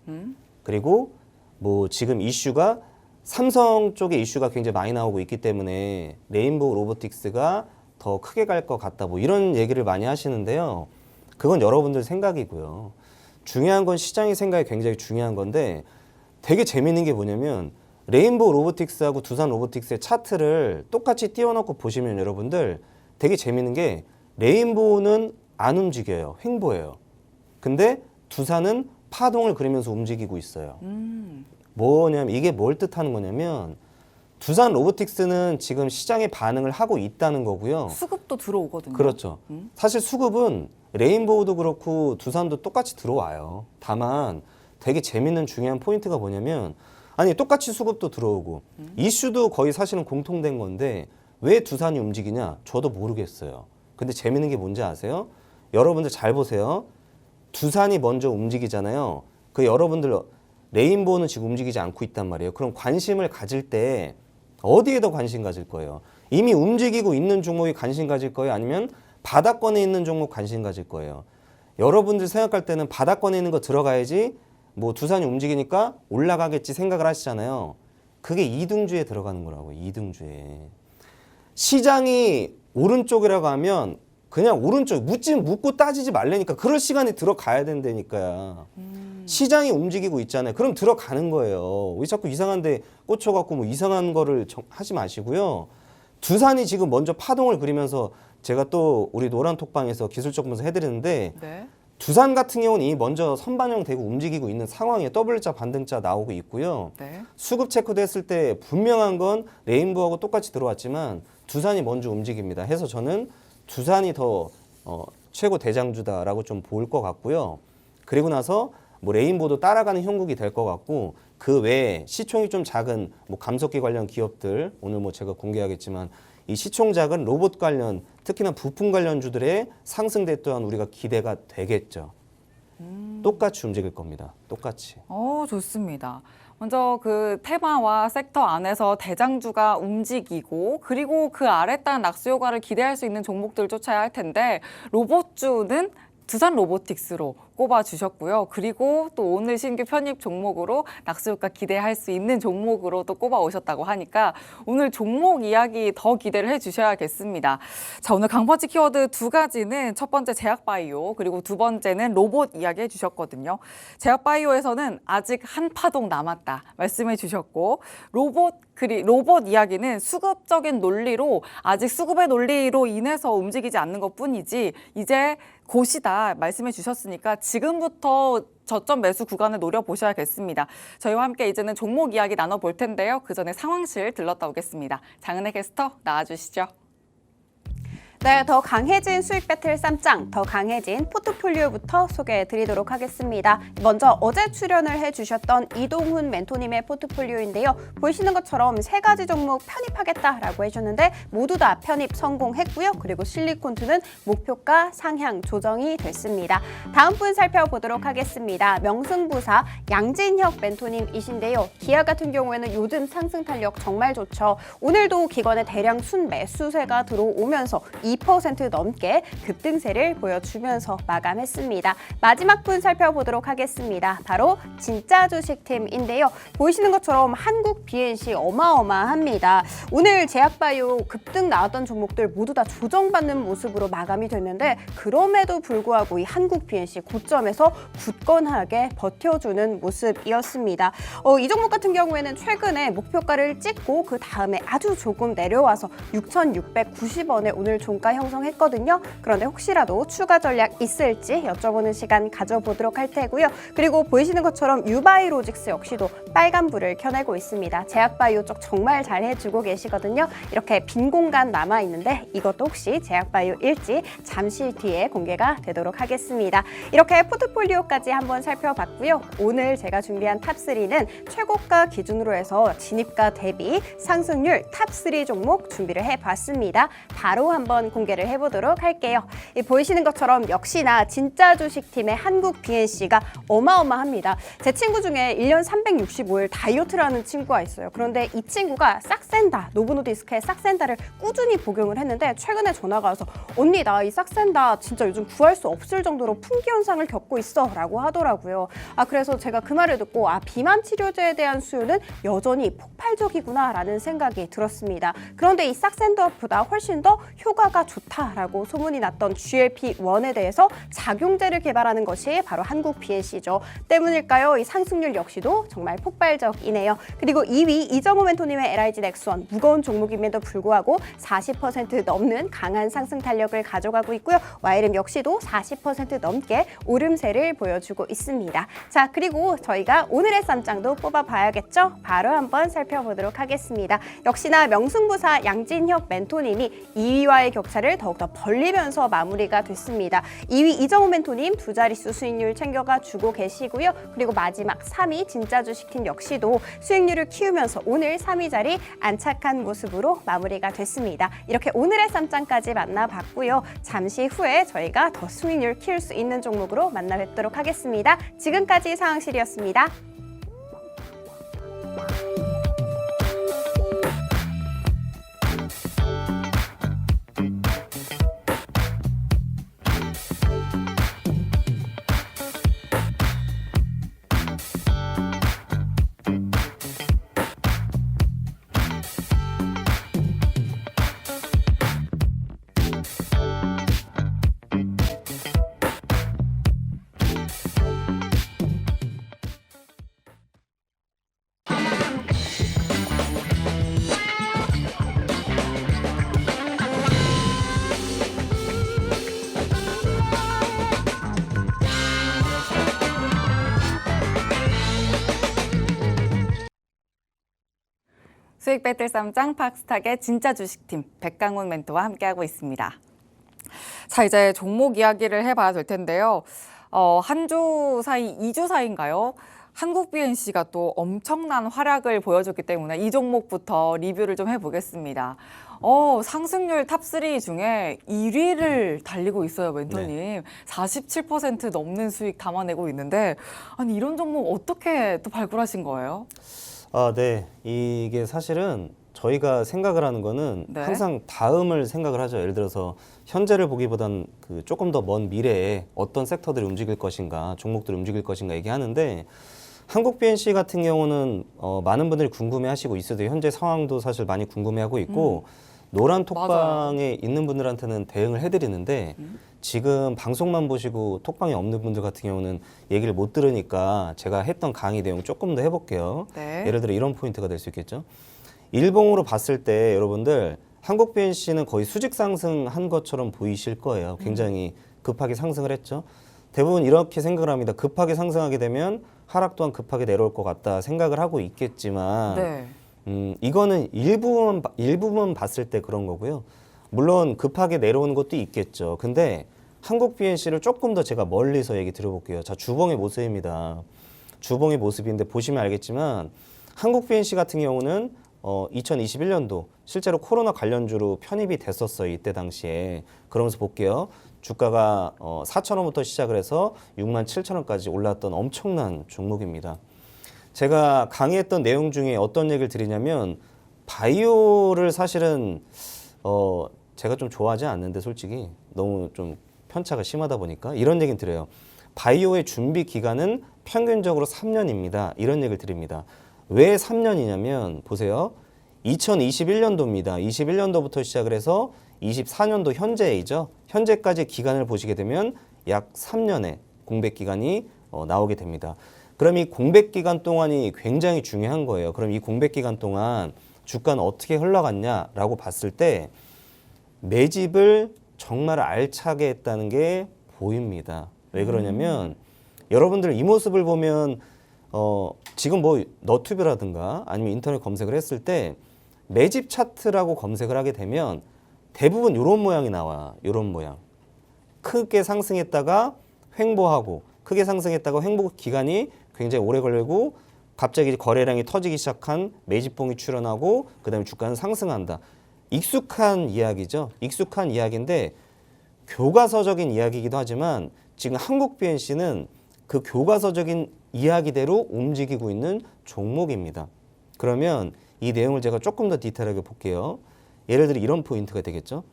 그리고 뭐 지금 이슈가 삼성 쪽의 이슈가 굉장히 많이 나오고 있기 때문에 레인보우 로보틱스가 더 크게 갈 것 같다. 뭐 이런 얘기를 많이 하시는데요. 그건 여러분들 생각이고요. 중요한 건 시장의 생각이 굉장히 중요한 건데 되게 재밌는 게 뭐냐면 레인보우 로보틱스하고 두산 로보틱스의 차트를 똑같이 띄워놓고 보시면 여러분들 되게 재밌는 게 레인보우는 안 움직여요. 횡보해요. 근데 두산은 파동을 그리면서 움직이고 있어요. 뭐냐면 이게 뭘 뜻하는 거냐면 두산 로보틱스는 지금 시장에 반응을 하고 있다는 거고요. 수급도 들어오거든요. 그렇죠. 사실 수급은 레인보우도 그렇고 두산도 똑같이 들어와요. 다만 되게 재밌는 중요한 포인트가 뭐냐면 아니 똑같이 수급도 들어오고 이슈도 거의 사실은 공통된 건데 왜 두산이 움직이냐? 저도 모르겠어요. 근데 재밌는 게 뭔지 아세요? 여러분들 잘 보세요. 두산이 먼저 움직이잖아요. 그 여러분들 레인보우는 지금 움직이지 않고 있단 말이에요. 그럼 관심을 가질 때 어디에 더 관심 가질 거예요? 이미 움직이고 있는 종목에 관심 가질 거예요? 아니면 바닥권에 있는 종목 관심 가질 거예요? 여러분들 생각할 때는 바닥권에 있는 거 들어가야지 뭐 두산이 움직이니까 올라가겠지 생각을 하시잖아요. 그게 이등주에 들어가는 거라고요. 이등주에. 시장이 오른쪽이라고 하면 그냥 오른쪽 묻고 따지지 말라니까 그럴 시간에 들어가야 된다니까요. 시장이 움직이고 있잖아요. 그럼 들어가는 거예요. 왜 자꾸 이상한데 꽂혀갖고 뭐 이상한 거를 하지 마시고요. 두산이 지금 먼저 파동을 그리면서 제가 또 우리 노란 톡방에서 기술적 분석 해드리는데 네. 두산 같은 경우는 이미 먼저 선반영 되고 움직이고 있는 상황에 W자 반등자 나오고 있고요. 네. 수급 체크도 했을 때 분명한 건 레인보우하고 똑같이 들어왔지만 두산이 먼저 움직입니다. 해서 저는 두산이 더 최고 대장주다라고 좀 볼 것 같고요. 그리고 나서 뭐 레인보우도 따라가는 형국이 될 것 같고 그 외에 시총이 좀 작은 뭐 감속기 관련 기업들 오늘 뭐 제가 공개하겠지만 이 시총 작은 로봇 관련 특히나 부품 관련주들의 상승대 또한 우리가 기대가 되겠죠. 똑같이 움직일 겁니다. 똑같이. 좋습니다. 먼저 그 테마와 섹터 안에서 대장주가 움직이고 그리고 그 아래 따른 낙수 효과를 기대할 수 있는 종목들을 쫓아야 할 텐데 로봇주는 두산 로보틱스로 꼽아주셨고요. 그리고 또 오늘 신규 편입 종목으로 낙수효과 기대할 수 있는 종목으로 또 꼽아오셨다고 하니까 오늘 종목 이야기 더 기대를 해주셔야겠습니다. 자, 오늘 강펀치 키워드 두 가지는 첫 번째 제약바이오 그리고 두 번째는 로봇 이야기 해주셨거든요. 제약바이오에서는 아직 한 파동 남았다 말씀해 주셨고 로봇 이야기는 수급적인 논리로 아직 수급의 논리로 인해서 움직이지 않는 것뿐이지 이제 곧이다 말씀해 주셨으니까 지금부터 저점 매수 구간을 노려보셔야겠습니다. 저희와 함께 이제는 종목 이야기 나눠볼 텐데요. 그 전에 상황실 들렀다 오겠습니다. 장은혜 캐스터 나와주시죠. 네, 더 강해진 수익 배틀 쌈장, 더 강해진 포트폴리오부터 소개해드리도록 하겠습니다. 먼저 어제 출연을 해주셨던 이동훈 멘토님의 포트폴리오인데요. 보이시는 것처럼 세 가지 종목 편입하겠다라고 해주셨는데 모두 다 편입 성공했고요. 그리고 실리콘2는 목표가 상향 조정이 됐습니다. 다음 분 살펴보도록 하겠습니다. 명승부사 양진혁 멘토님이신데요. 기아 같은 경우에는 요즘 상승 탄력 정말 좋죠. 오늘도 기관의 대량 순매수세가 들어오면서 2% 넘게 급등세를 보여주면서 마감했습니다. 마지막 분 살펴보도록 하겠습니다. 바로 진짜 주식팀인데요. 보이시는 것처럼 한국 BNC 어마어마합니다. 오늘 제약바이오 급등 나왔던 종목들 모두 다 조정받는 모습으로 마감이 됐는데 그럼에도 불구하고 이 한국 BNC 고점에서 굳건하게 버텨주는 모습이었습니다. 이 종목 같은 경우에는 최근에 목표가를 찍고 그 다음에 아주 조금 내려와서 6,690원에 오늘 종가 주가 형성했거든요. 그런데 혹시라도 추가 전략 있을지 여쭤보는 시간 가져보도록 할 테고요. 그리고 보이시는 것처럼 유바이로직스 역시도 빨간불을 켜내고 있습니다. 제약바이오 쪽 정말 잘 해주고 계시거든요. 이렇게 빈 공간 남아있는데 이것도 혹시 제약바이오일지 잠시 뒤에 공개가 되도록 하겠습니다. 이렇게 포트폴리오까지 한번 살펴봤고요. 오늘 제가 준비한 탑3는 최고가 기준으로 해서 진입가 대비 상승률 탑3 종목 준비를 해봤습니다. 바로 한번 공개를 해보도록 할게요. 보이시는 것처럼 역시나 진짜 주식팀의 한국 BNC가 어마어마합니다. 제 친구 중에 1년 365일 다이어트라는 친구가 있어요. 그런데 이 친구가 싹센다, 노브노디스크의 싹센다를 꾸준히 복용을 했는데 최근에 전화가 와서 언니 나 이 싹센다 진짜 요즘 구할 수 없을 정도로 품귀 현상을 겪고 있어 라고 하더라고요. 그래서 제가 그 말을 듣고 비만 치료제에 대한 수요는 여전히 폭발적이구나 라는 생각이 들었습니다. 그런데 이 싹센다보다 훨씬 더 효과가 좋다라고 소문이 났던 GLP-1에 대해서 작용제를 개발하는 것이 바로 한국 BNC죠. 때문일까요? 이 상승률 역시도 정말 폭발적이네요. 그리고 2위 이정호 멘토님의 LIG 넥스원 무거운 종목임에도 불구하고 40% 넘는 강한 상승 탄력을 가져가고 있고요. YLM 역시도 40% 넘게 오름세를 보여주고 있습니다. 자, 그리고 저희가 오늘의 쌈장도 뽑아봐야겠죠? 바로 한번 살펴보도록 하겠습니다. 역시나 명승부사 양진혁 멘토님이 2위와의 격차를 더욱더 벌리면서 마무리가 됐습니다. 2위 이정호 멘토님 두 자릿수 수익률 챙겨가 주고 계시고요. 그리고 마지막 3위 진짜 주식팀 역시도 수익률을 키우면서 오늘 3위 자리 안착한 모습으로 마무리가 됐습니다. 이렇게 오늘의 쌈장까지 만나봤고요. 잠시 후에 저희가 더 수익률 키울 수 있는 종목으로 만나 뵙도록 하겠습니다. 지금까지 상황실이었습니다. 수익 배틀 쌈장 팍스탁의 진짜 주식팀 백강훈 멘토와 함께하고 있습니다. 자, 이제 종목 이야기를 해봐야 될 텐데요. 한 주 사이, 2주 사이인가요? 한국 BNC가 또 엄청난 활약을 보여줬기 때문에 이 종목부터 리뷰를 좀 해보겠습니다. 상승률 탑3 중에 1위를 달리고 있어요, 멘토님. 네. 47% 넘는 수익 담아내고 있는데, 아니, 이런 종목 어떻게 또 발굴하신 거예요? 네. 이게 사실은 저희가 생각을 하는 거는 네. 항상 다음을 생각을 하죠. 예를 들어서 현재를 보기보단 조금 더 먼 미래에 어떤 섹터들이 움직일 것인가, 종목들이 움직일 것인가 얘기하는데 한국 BNC 같은 경우는 많은 분들이 궁금해하시고 있어도 현재 상황도 사실 많이 궁금해하고 있고 노란 톡방에 맞아요. 있는 분들한테는 대응을 해드리는데 지금 방송만 보시고 톡방에 없는 분들 같은 경우는 얘기를 못 들으니까 제가 했던 강의 내용 조금 더 해볼게요. 네. 예를 들어 이런 포인트가 될 수 있겠죠. 일봉으로 봤을 때 여러분들 한국 BNC는 거의 수직 상승한 것처럼 보이실 거예요. 굉장히 급하게 상승을 했죠. 대부분 이렇게 생각을 합니다. 급하게 상승하게 되면 하락 또한 급하게 내려올 것 같다 생각을 하고 있겠지만 네. 이거는 일부분 봤을 때 그런 거고요. 물론 급하게 내려오는 것도 있겠죠. 근데 한국 BNC를 조금 더 제가 멀리서 얘기 드려볼게요. 자, 주봉의 모습입니다. 주봉의 모습인데 보시면 알겠지만 한국 BNC 같은 경우는 2021년도 실제로 코로나 관련주로 편입이 됐었어요. 이때 당시에. 그러면서 볼게요. 주가가 4,000원부터 시작을 해서 67,000원까지 올랐던 엄청난 종목입니다. 제가 강의했던 내용 중에 어떤 얘기를 드리냐면 바이오를 사실은 제가 좀 좋아하지 않는데 솔직히 너무 좀 편차가 심하다 보니까 이런 얘기는 드려요. 바이오의 준비 기간은 평균적으로 3년입니다. 이런 얘기를 드립니다. 왜 3년이냐면 보세요. 2021년도입니다. 21년도부터 시작을 해서 24년도 현재이죠. 현재까지 기간을 보시게 되면 약 3년의 공백 기간이 나오게 됩니다. 그럼 이 공백 기간 동안이 굉장히 중요한 거예요. 그럼 이 공백 기간 동안 주가는 어떻게 흘러갔냐라고 봤을 때 매집을 정말 알차게 했다는 게 보입니다. 왜 그러냐면 여러분들 이 모습을 보면 지금 뭐 너튜브라든가 아니면 인터넷 검색을 했을 때 매집 차트라고 검색을 하게 되면 대부분 이런 모양이 나와. 이런 모양. 크게 상승했다가 횡보하고 크게 상승했다가 횡보 기간이 굉장히 오래 걸리고 갑자기 거래량이 터지기 시작한 매집봉이 출현하고 그다음에 주가는 상승한다. 익숙한 이야기죠. 익숙한 이야기인데 교과서적인 이야기이기도 하지만 지금 한국 BNC는 그 교과서적인 이야기대로 움직이고 있는 종목입니다. 그러면 이 내용을 제가 조금 더 디테일하게 볼게요. 예를 들어 이런 포인트가 되겠죠.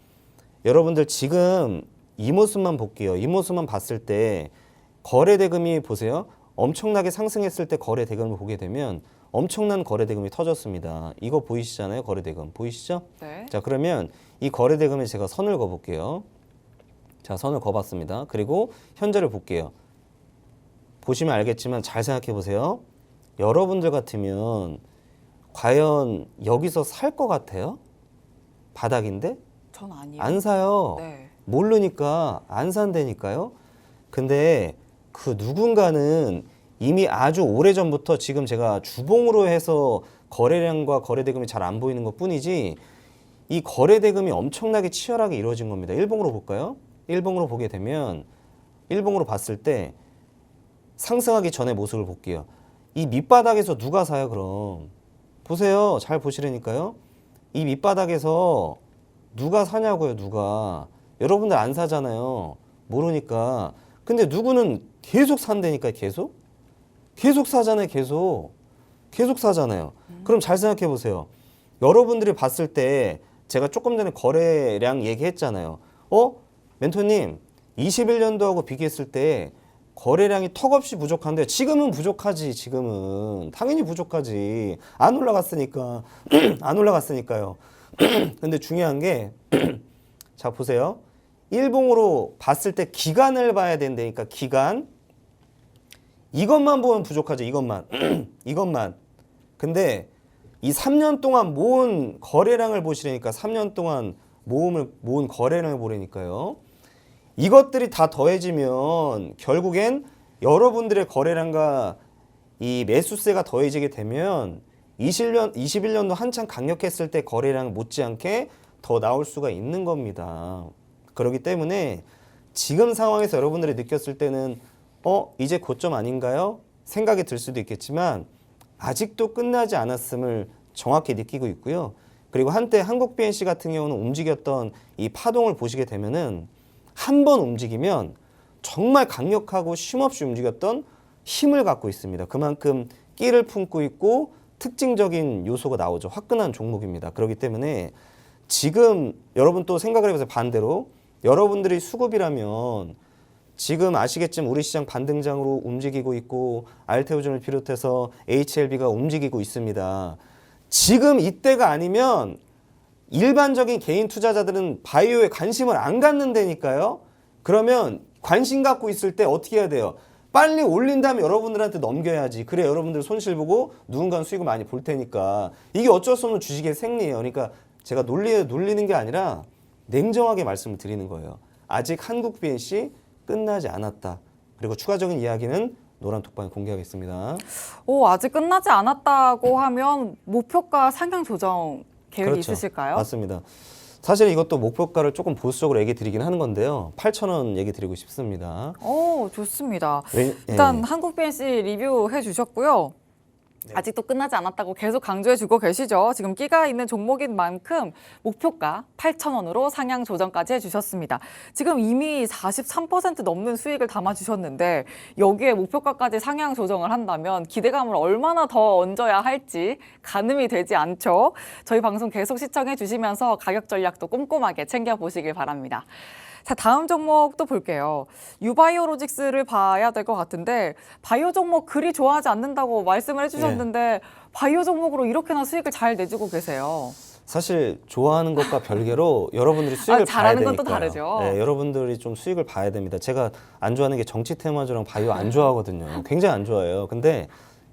여러분들 지금 이 모습만 볼게요. 이 모습만 봤을 때 거래 대금이 보세요. 엄청나게 상승했을 때 거래 대금을 보게 되면 엄청난 거래 대금이 터졌습니다. 이거 보이시잖아요. 거래 대금 보이시죠? 네. 자, 그러면 이 거래 대금에 제가 선을 그어 볼게요. 자, 선을 그어봤습니다. 그리고 현재를 볼게요. 보시면 알겠지만 잘 생각해 보세요. 여러분들 같으면 과연 여기서 살 것 같아요? 바닥인데? 전 아니요. 안 사요. 네. 모르니까 안 산다니까요. 근데 그 누군가는 이미 아주 오래전부터 지금 제가 주봉으로 해서 거래량과 거래 대금이 잘 안 보이는 것 뿐이지 이 거래 대금이 엄청나게 치열하게 이루어진 겁니다. 일봉으로 볼까요? 일봉으로 보게 되면 일봉으로 봤을 때 상승하기 전의 모습을 볼게요. 이 밑바닥에서 누가 사요 그럼? 보세요. 잘 보시라니까요. 이 밑바닥에서 누가 사냐고요. 누가. 여러분들 안 사잖아요. 모르니까. 근데 누구는 계속 산다니까요. 계속 사잖아요. 계속 사잖아요. 그럼 잘 생각해 보세요. 여러분들이 봤을 때 제가 조금 전에 거래량 얘기했잖아요. 멘토님 21년도하고 비교했을 때 거래량이 턱없이 부족한데 지금은 부족하지. 지금은 당연히 부족하지. 안 올라갔으니까. 안 올라갔으니까요. 근데 중요한 게 자 보세요. 일봉으로 봤을 때 기간을 봐야 된다니까. 기간. 이것만 보면 부족하죠. 이것만. 이것만. 근데 이 3년 동안 모은 거래량을 보시라니까. 3년 동안 모은 거래량을 보라니까요. 이것들이 다 더해지면 결국엔 여러분들의 거래량과 이 매수세가 더해지게 되면 21년도 한창 강력했을 때 거래량 못지않게 더 나올 수가 있는 겁니다. 그렇기 때문에 지금 상황에서 여러분들이 느꼈을 때는 이제 고점 아닌가요? 생각이 들 수도 있겠지만 아직도 끝나지 않았음을 정확히 느끼고 있고요. 그리고 한때 한국 BNC 같은 경우는 움직였던 이 파동을 보시게 되면은 한 번 움직이면 정말 강력하고 쉼없이 움직였던 힘을 갖고 있습니다. 그만큼 끼를 품고 있고 특징적인 요소가 나오죠. 화끈한 종목입니다. 그렇기 때문에 지금 여러분 또 생각을 해보세요. 반대로 여러분들이 수급이라면 지금 아시겠지만 우리 시장 반등장으로 움직이고 있고 알테오즘을 비롯해서 HLB가 움직이고 있습니다. 지금 이때가 아니면 일반적인 개인 투자자들은 바이오에 관심을 안 갖는다니까요. 그러면 관심 갖고 있을 때 어떻게 해야 돼요? 빨리 올린 다음에 여러분들한테 넘겨야지. 그래 여러분들 손실 보고 누군가는 수익을 많이 볼 테니까. 이게 어쩔 수 없는 주식의 생리예요. 그러니까 제가 놀리는 게 아니라 냉정하게 말씀을 드리는 거예요. 아직 한국 BNC 끝나지 않았다. 그리고 추가적인 이야기는 노란톡방에 공개하겠습니다. 아직 끝나지 않았다고 하면 목표가 상향 조정 계획이 그렇죠. 있으실까요? 맞습니다. 사실 이것도 목표가를 조금 보수적으로 얘기 드리긴 하는 건데요. 8,000원 얘기 드리고 싶습니다. 좋습니다. 왜- 일단 예. 한국 BNC 리뷰해 주셨고요. 아직도 끝나지 않았다고 계속 강조해 주고 계시죠. 지금 끼가 있는 종목인 만큼 목표가 8,000원으로 상향 조정까지 해주셨습니다. 지금 이미 43% 넘는 수익을 담아주셨는데 여기에 목표가까지 상향 조정을 한다면 기대감을 얼마나 더 얹어야 할지 가늠이 되지 않죠. 저희 방송 계속 시청해 주시면서 가격 전략도 꼼꼼하게 챙겨보시길 바랍니다. 자, 다음 종목도 볼게요. 유바이오로직스를 봐야 될 것 같은데 바이오 종목 그리 좋아하지 않는다고 말씀을 해주셨는데 바이오 종목으로 이렇게나 수익을 잘 내주고 계세요. 사실 좋아하는 것과 별개로 여러분들이 수익을 봐야 잘하는 건 또 되니까요. 다르죠. 네, 여러분들이 좀 수익을 봐야 됩니다. 제가 안 좋아하는 게 정치 테마주랑 바이오 안 좋아하거든요. 굉장히 안 좋아해요. 근데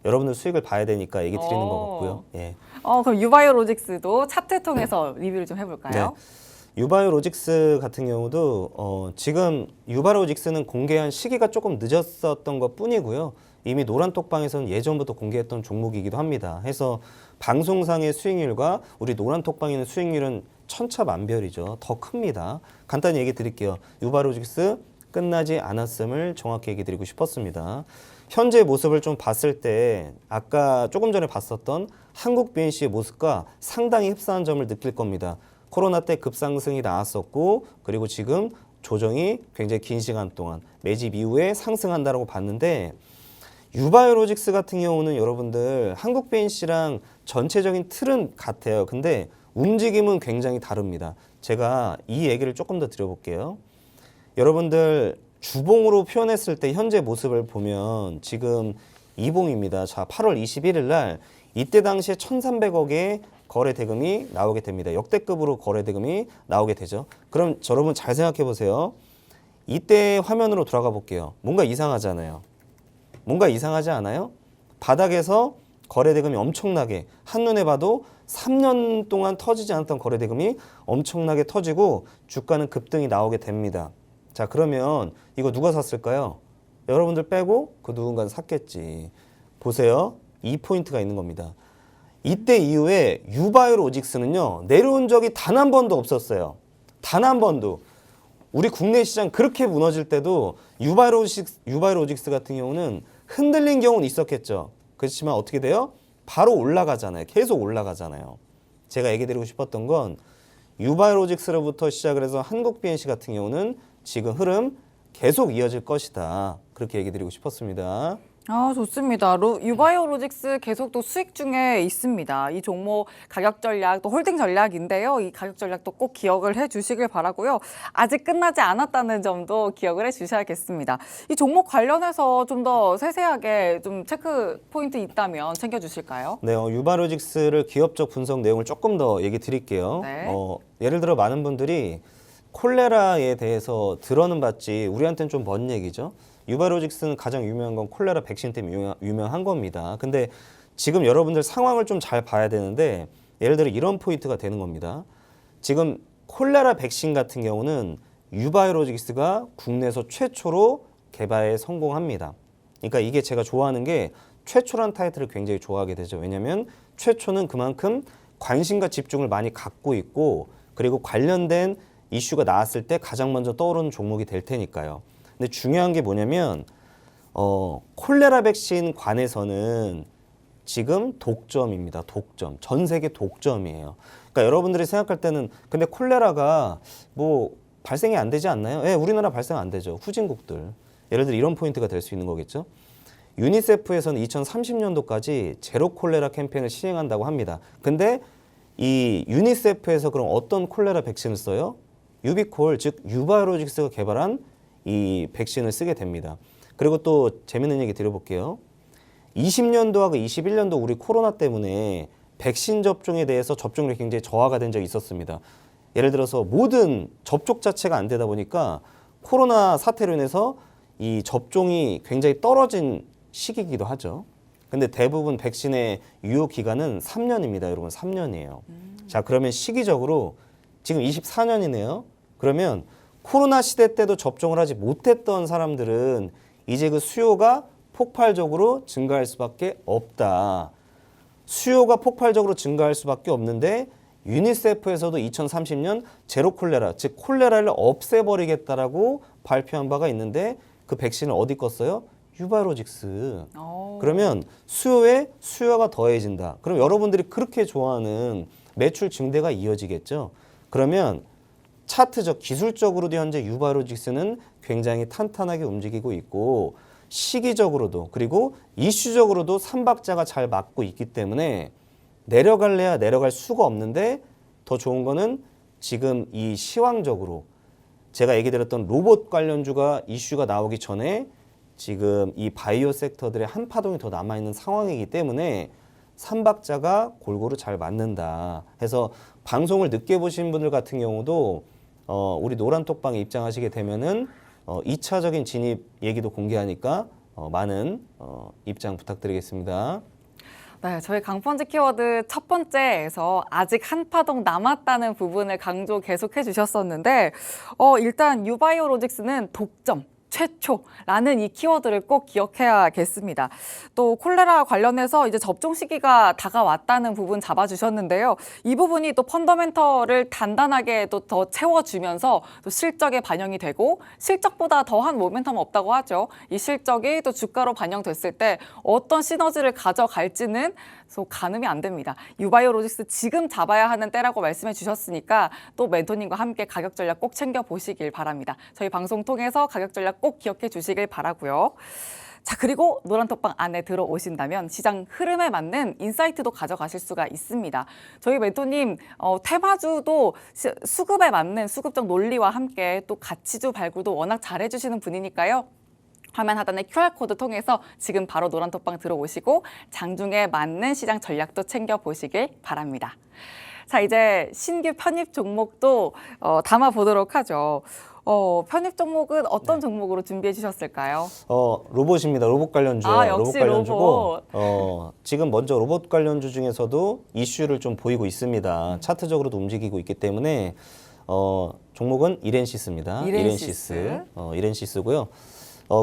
여러분들 수익을 봐야 되니까 얘기 드리는 것 같고요. 예. 그럼 유바이오로직스도 차트 통해서 리뷰를 좀 해볼까요? 네. 유바이오로직스 같은 경우도 지금 유바이오로직스는 공개한 시기가 조금 늦었었던 것 뿐이고요. 이미 노란톡방에서는 예전부터 공개했던 종목이기도 합니다. 해서 방송상의 수익률과 우리 노란톡방에는 수익률은 천차만별이죠. 더 큽니다. 간단히 얘기 드릴게요. 유바이오로직스 끝나지 않았음을 정확히 얘기 드리고 싶었습니다. 현재 모습을 좀 봤을 때 아까 조금 전에 봤었던 한국 BNC의 모습과 상당히 흡사한 점을 느낄 겁니다. 코로나 때 급상승이 나왔었고 그리고 지금 조정이 굉장히 긴 시간 동안 매집 이후에 상승한다라고 봤는데 유바이오로직스 같은 경우는 여러분들 한국 BNC랑 전체적인 틀은 같아요. 근데 움직임은 굉장히 다릅니다. 제가 이 얘기를 조금 더 드려볼게요. 여러분들 주봉으로 표현했을 때 현재 모습을 보면 지금 이봉입니다. 자, 8월 21일 날 이때 당시에 1,300억의 거래 대금이 나오게 됩니다. 역대급으로 거래 대금이 나오게 되죠. 그럼 여러분 잘 생각해 보세요. 이때 화면으로 돌아가 볼게요. 뭔가 이상하잖아요. 뭔가 이상하지 않아요? 바닥에서 거래 대금이 엄청나게 한눈에 봐도 3년 동안 터지지 않았던 거래 대금이 엄청나게 터지고 주가는 급등이 나오게 됩니다. 자, 그러면 이거 누가 샀을까요? 여러분들 빼고 그 누군가는 샀겠지. 보세요. 이 포인트가 있는 겁니다. 이때 이후에 유바이오로직스는요. 내려온 적이 단 한 번도 없었어요. 단 한 번도. 우리 국내 시장 그렇게 무너질 때도 유바이오로직스 같은 경우는 흔들린 경우는 있었겠죠. 그렇지만 어떻게 돼요? 바로 올라가잖아요. 계속 올라가잖아요. 제가 얘기 드리고 싶었던 건 유바이오로직스로부터 시작을 해서 한국 BNC 같은 경우는 지금 흐름 계속 이어질 것이다. 그렇게 얘기 드리고 싶었습니다. 아, 좋습니다. 유바이오로직스 계속 또 수익 중에 있습니다. 이 종목 가격 전략, 또 홀딩 전략인데요. 이 가격 전략도 꼭 기억을 해주시길 바라고요. 아직 끝나지 않았다는 점도 기억을 해주셔야겠습니다. 이 종목 관련해서 좀 더 세세하게 좀 체크 포인트 있다면 챙겨주실까요? 네, 유바이오로직스를 기업적 분석 내용을 조금 더 얘기 드릴게요. 네. 예를 들어 많은 분들이 콜레라에 대해서 들어는 봤지 우리한테는 좀 먼 얘기죠. 유바이오로직스는 가장 유명한 건 콜레라 백신 때문에 유명한 겁니다. 근데 지금 여러분들 상황을 좀 잘 봐야 되는데 예를 들어 이런 포인트가 되는 겁니다. 지금 콜레라 백신 같은 경우는 유바이오로직스가 국내에서 최초로 개발에 성공합니다. 그러니까 이게 제가 좋아하는 게 최초란 타이틀을 굉장히 좋아하게 되죠. 왜냐하면 최초는 그만큼 관심과 집중을 많이 갖고 있고 그리고 관련된 이슈가 나왔을 때 가장 먼저 떠오르는 종목이 될 테니까요. 근데 중요한 게 뭐냐면 콜레라 백신 관해서는 지금 독점입니다. 독점. 전 세계 독점이에요. 그러니까 여러분들이 생각할 때는 근데 콜레라가 뭐 발생이 안 되지 않나요? 예, 우리나라 발생 안 되죠. 후진국들. 예를 들어 이런 포인트가 될 수 있는 거겠죠. 유니세프에서는 2030년도까지 제로 콜레라 캠페인을 시행한다고 합니다. 근데 이 유니세프에서 그럼 어떤 콜레라 백신을 써요? 유비콜, 즉 유바이오로직스가 개발한 이 백신을 쓰게 됩니다. 그리고 또 재밌는 얘기 드려볼게요. 20년도하고 21년도 우리 코로나 때문에 백신 접종에 대해서 접종률이 굉장히 저하가 된 적이 있었습니다. 예를 들어서 모든 접촉 자체가 안 되다 보니까 코로나 사태로 인해서 이 접종이 굉장히 떨어진 시기이기도 하죠. 근데 대부분 백신의 유효 기간은 3년입니다. 여러분 3년이에요. 자, 그러면 시기적으로 지금 24년이네요. 그러면 코로나 시대 때도 접종을 하지 못했던 사람들은 이제 그 수요가 폭발적으로 증가할 수밖에 없다. 수요가 폭발적으로 증가할 수밖에 없는데 유니세프에서도 2030년 제로 콜레라, 즉 콜레라를 없애버리겠다라고 발표한 바가 있는데 그 백신을 어디 껐어요? 유바이오로직스. 그러면 수요에 수요가 더해진다. 그럼 여러분들이 그렇게 좋아하는 매출 증대가 이어지겠죠. 그러면 차트적, 기술적으로도 현재 유바이오로직스는 굉장히 탄탄하게 움직이고 있고 시기적으로도 그리고 이슈적으로도 삼박자가 잘 맞고 있기 때문에 내려갈래야 내려갈 수가 없는데 더 좋은 거는 지금 이 시황적으로 제가 얘기 드렸던 로봇 관련주가 이슈가 나오기 전에 지금 이 바이오 섹터들의 한파동이 더 남아있는 상황이기 때문에 삼박자가 골고루 잘 맞는다 해서 방송을 늦게 보신 분들 같은 경우도 우리 노란톡방에 입장하시게 되면은 2차적인 진입 얘기도 공개하니까 많은 입장 부탁드리겠습니다. 네, 저희 강펀즈 키워드 첫 번째에서 아직 한 파동 남았다는 부분을 강조 계속해 주셨었는데 일단 유바이오로직스는 독점, 최초라는 이 키워드를 꼭 기억해야겠습니다. 또 콜레라 관련해서 이제 접종 시기가 다가왔다는 부분 잡아주셨는데요. 이 부분이 또 펀더멘털을 단단하게 또 더 채워주면서 또 실적에 반영이 되고 실적보다 더한 모멘텀은 없다고 하죠. 이 실적이 또 주가로 반영됐을 때 어떤 시너지를 가져갈지는 가늠이 안 됩니다. 유바이오로직스 지금 잡아야 하는 때라고 말씀해 주셨으니까 또 멘토님과 함께 가격 전략 꼭 챙겨보시길 바랍니다. 저희 방송 통해서 가격 전략 꼭 기억해 주시길 바라고요. 자, 그리고 노란톡방 안에 들어오신다면 시장 흐름에 맞는 인사이트도 가져가실 수가 있습니다. 저희 멘토님 테마주도 수급에 맞는 수급적 논리와 함께 또 가치주 발굴도 워낙 잘해주시는 분이니까요. 화면 하단의 QR코드 통해서 지금 바로 노란톡방 들어오시고 장중에 맞는 시장 전략도 챙겨보시길 바랍니다. 자, 이제 신규 편입 종목도 담아보도록 하죠. 편입 종목은 어떤 종목으로 준비해 주셨을까요? 로봇입니다. 로봇 관련주. 역시 관련주고 지금 먼저 로봇 관련주 중에서도 이슈를 좀 보이고 있습니다. 차트적으로도 움직이고 있기 때문에 종목은 이렌시스입니다. 이렌시스고요.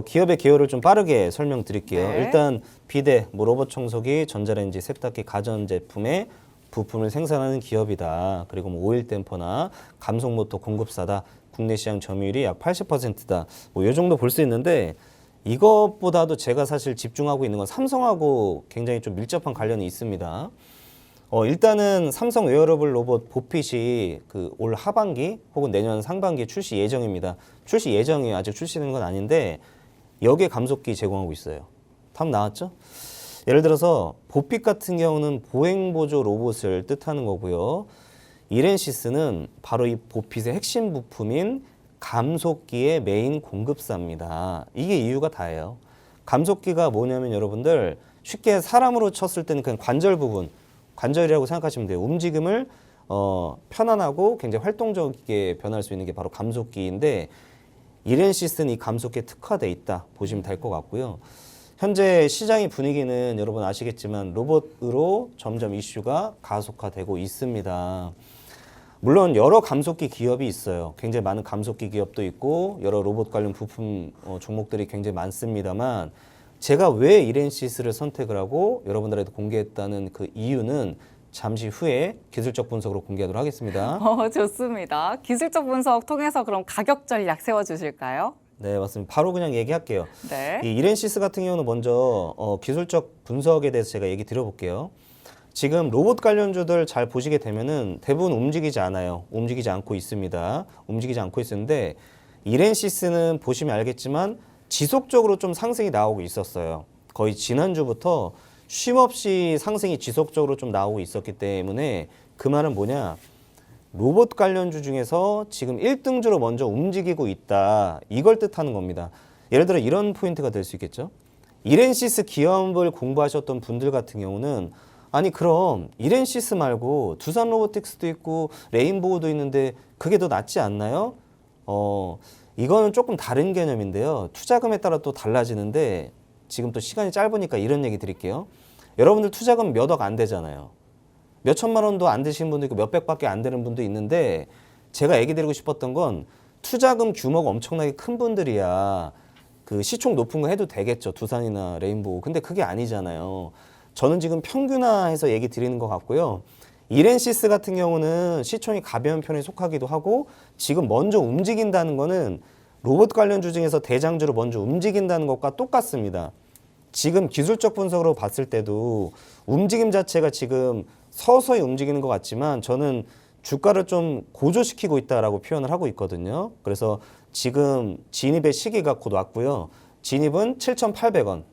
기업의 개요를 좀 빠르게 설명드릴게요. 네. 일단 비대, 로봇 청소기, 전자레인지, 세탁기, 가전제품의 부품을 생산하는 기업이다. 그리고 오일 댐퍼나 감속모터 공급사다. 국내 시장 점유율이 약 80%다. 이 정도 볼 수 있는데 이것보다도 제가 사실 집중하고 있는 건 삼성하고 굉장히 좀 밀접한 관련이 있습니다. 일단은 삼성 웨어러블 로봇 보핏이 올 하반기 혹은 내년 상반기에 출시 예정입니다. 출시 예정이에요. 아직 출시된 건 아닌데 여기에 감속기 제공하고 있어요. 답 나왔죠? 예를 들어서 보핏 같은 경우는 보행보조 로봇을 뜻하는 거고요. 이렌시스는 바로 이 보핏의 핵심 부품인 감속기의 메인 공급사입니다. 이게 이유가 다예요. 감속기가 뭐냐면 여러분들 쉽게 사람으로 쳤을 때는 그냥 관절 부분, 관절이라고 생각하시면 돼요. 움직임을 편안하고 굉장히 활동적이게 변할 수 있는 게 바로 감속기인데 이렌시스는 이 감속기에 특화돼 있다 보시면 될 것 같고요. 현재 시장의 분위기는 여러분 아시겠지만 로봇으로 점점 이슈가 가속화되고 있습니다. 물론 여러 감속기 기업이 있어요. 굉장히 많은 감속기 기업도 있고 여러 로봇 관련 부품 종목들이 굉장히 많습니다만 제가 왜 이렌시스를 선택을 하고 여러분들에게 공개했다는 그 이유는 잠시 후에 기술적 분석으로 공개하도록 하겠습니다. 좋습니다. 기술적 분석 통해서 그럼 가격 전략 세워주실까요? 네, 맞습니다. 바로 그냥 얘기할게요. 네. 이 이렌시스 같은 경우는 먼저 기술적 분석에 대해서 제가 얘기 드려볼게요. 지금 로봇 관련주들 잘 보시게 되면은 대부분 움직이지 않아요. 움직이지 않고 있습니다. 움직이지 않고 있었는데 이렌시스는 보시면 알겠지만 지속적으로 좀 상승이 나오고 있었어요. 거의 지난주부터 쉼없이 상승이 지속적으로 좀 나오고 있었기 때문에 그 말은 뭐냐? 로봇 관련주 중에서 지금 1등주로 먼저 움직이고 있다. 이걸 뜻하는 겁니다. 예를 들어 이런 포인트가 될 수 있겠죠. 이렌시스 기업을 공부하셨던 분들 같은 경우는 아니 그럼 이렌시스 말고 두산 로보틱스도 있고 레인보우도 있는데 그게 더 낫지 않나요? 이거는 조금 다른 개념인데요. 투자금에 따라 또 달라지는데 지금 또 시간이 짧으니까 이런 얘기 드릴게요. 여러분들 투자금 몇 억 안 되잖아요. 몇 천만 원도 안 되시는 분도 있고 몇백밖에 안 되는 분도 있는데 제가 얘기 드리고 싶었던 건 투자금 규모가 엄청나게 큰 분들이야 그 시총 높은 거 해도 되겠죠. 두산이나 레인보우. 근데 그게 아니잖아요. 저는 지금 평균화해서 얘기 드리는 것 같고요. 이렌시스 같은 경우는 시총이 가벼운 편에 속하기도 하고 지금 먼저 움직인다는 거는 로봇 관련주 중에서 대장주로 먼저 움직인다는 것과 똑같습니다. 지금 기술적 분석으로 봤을 때도 움직임 자체가 지금 서서히 움직이는 것 같지만 저는 주가를 좀 고조시키고 있다라고 표현을 하고 있거든요. 그래서 지금 진입의 시기가 곧 왔고요. 진입은 7,800원.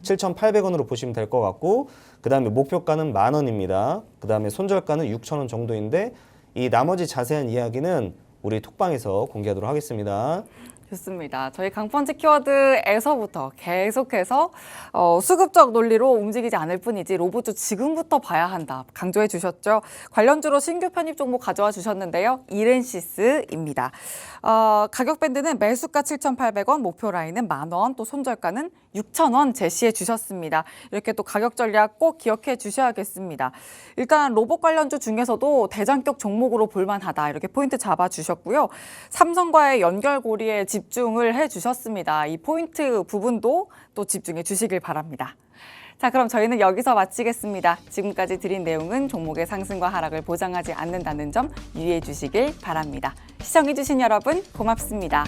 7,800원으로 보시면 될 것 같고 그 다음에 목표가는 10,000원입니다. 그 다음에 손절가는 6,000원 정도인데 이 나머지 자세한 이야기는 우리 톡방에서 공개하도록 하겠습니다. 좋습니다. 저희 강펀치 키워드에서부터 계속해서 수급적 논리로 움직이지 않을 뿐이지 로봇주 지금부터 봐야 한다 강조해 주셨죠. 관련주로 신규 편입 종목 가져와 주셨는데요. 이렌시스입니다. 가격 밴드는 매수가 7,800원, 목표 라인은 10,000원, 또 손절가는 6,000원 제시해 주셨습니다. 이렇게 또 가격 전략 꼭 기억해 주셔야겠습니다. 일단 로봇 관련주 중에서도 대장격 종목으로 볼만하다 이렇게 포인트 잡아 주셨고요. 삼성과의 연결고리에 집중을 해 주셨습니다. 이 포인트 부분도 또 집중해 주시길 바랍니다. 자, 그럼 저희는 여기서 마치겠습니다. 지금까지 드린 내용은 종목의 상승과 하락을 보장하지 않는다는 점 유의해 주시길 바랍니다. 시청해 주신 여러분 고맙습니다.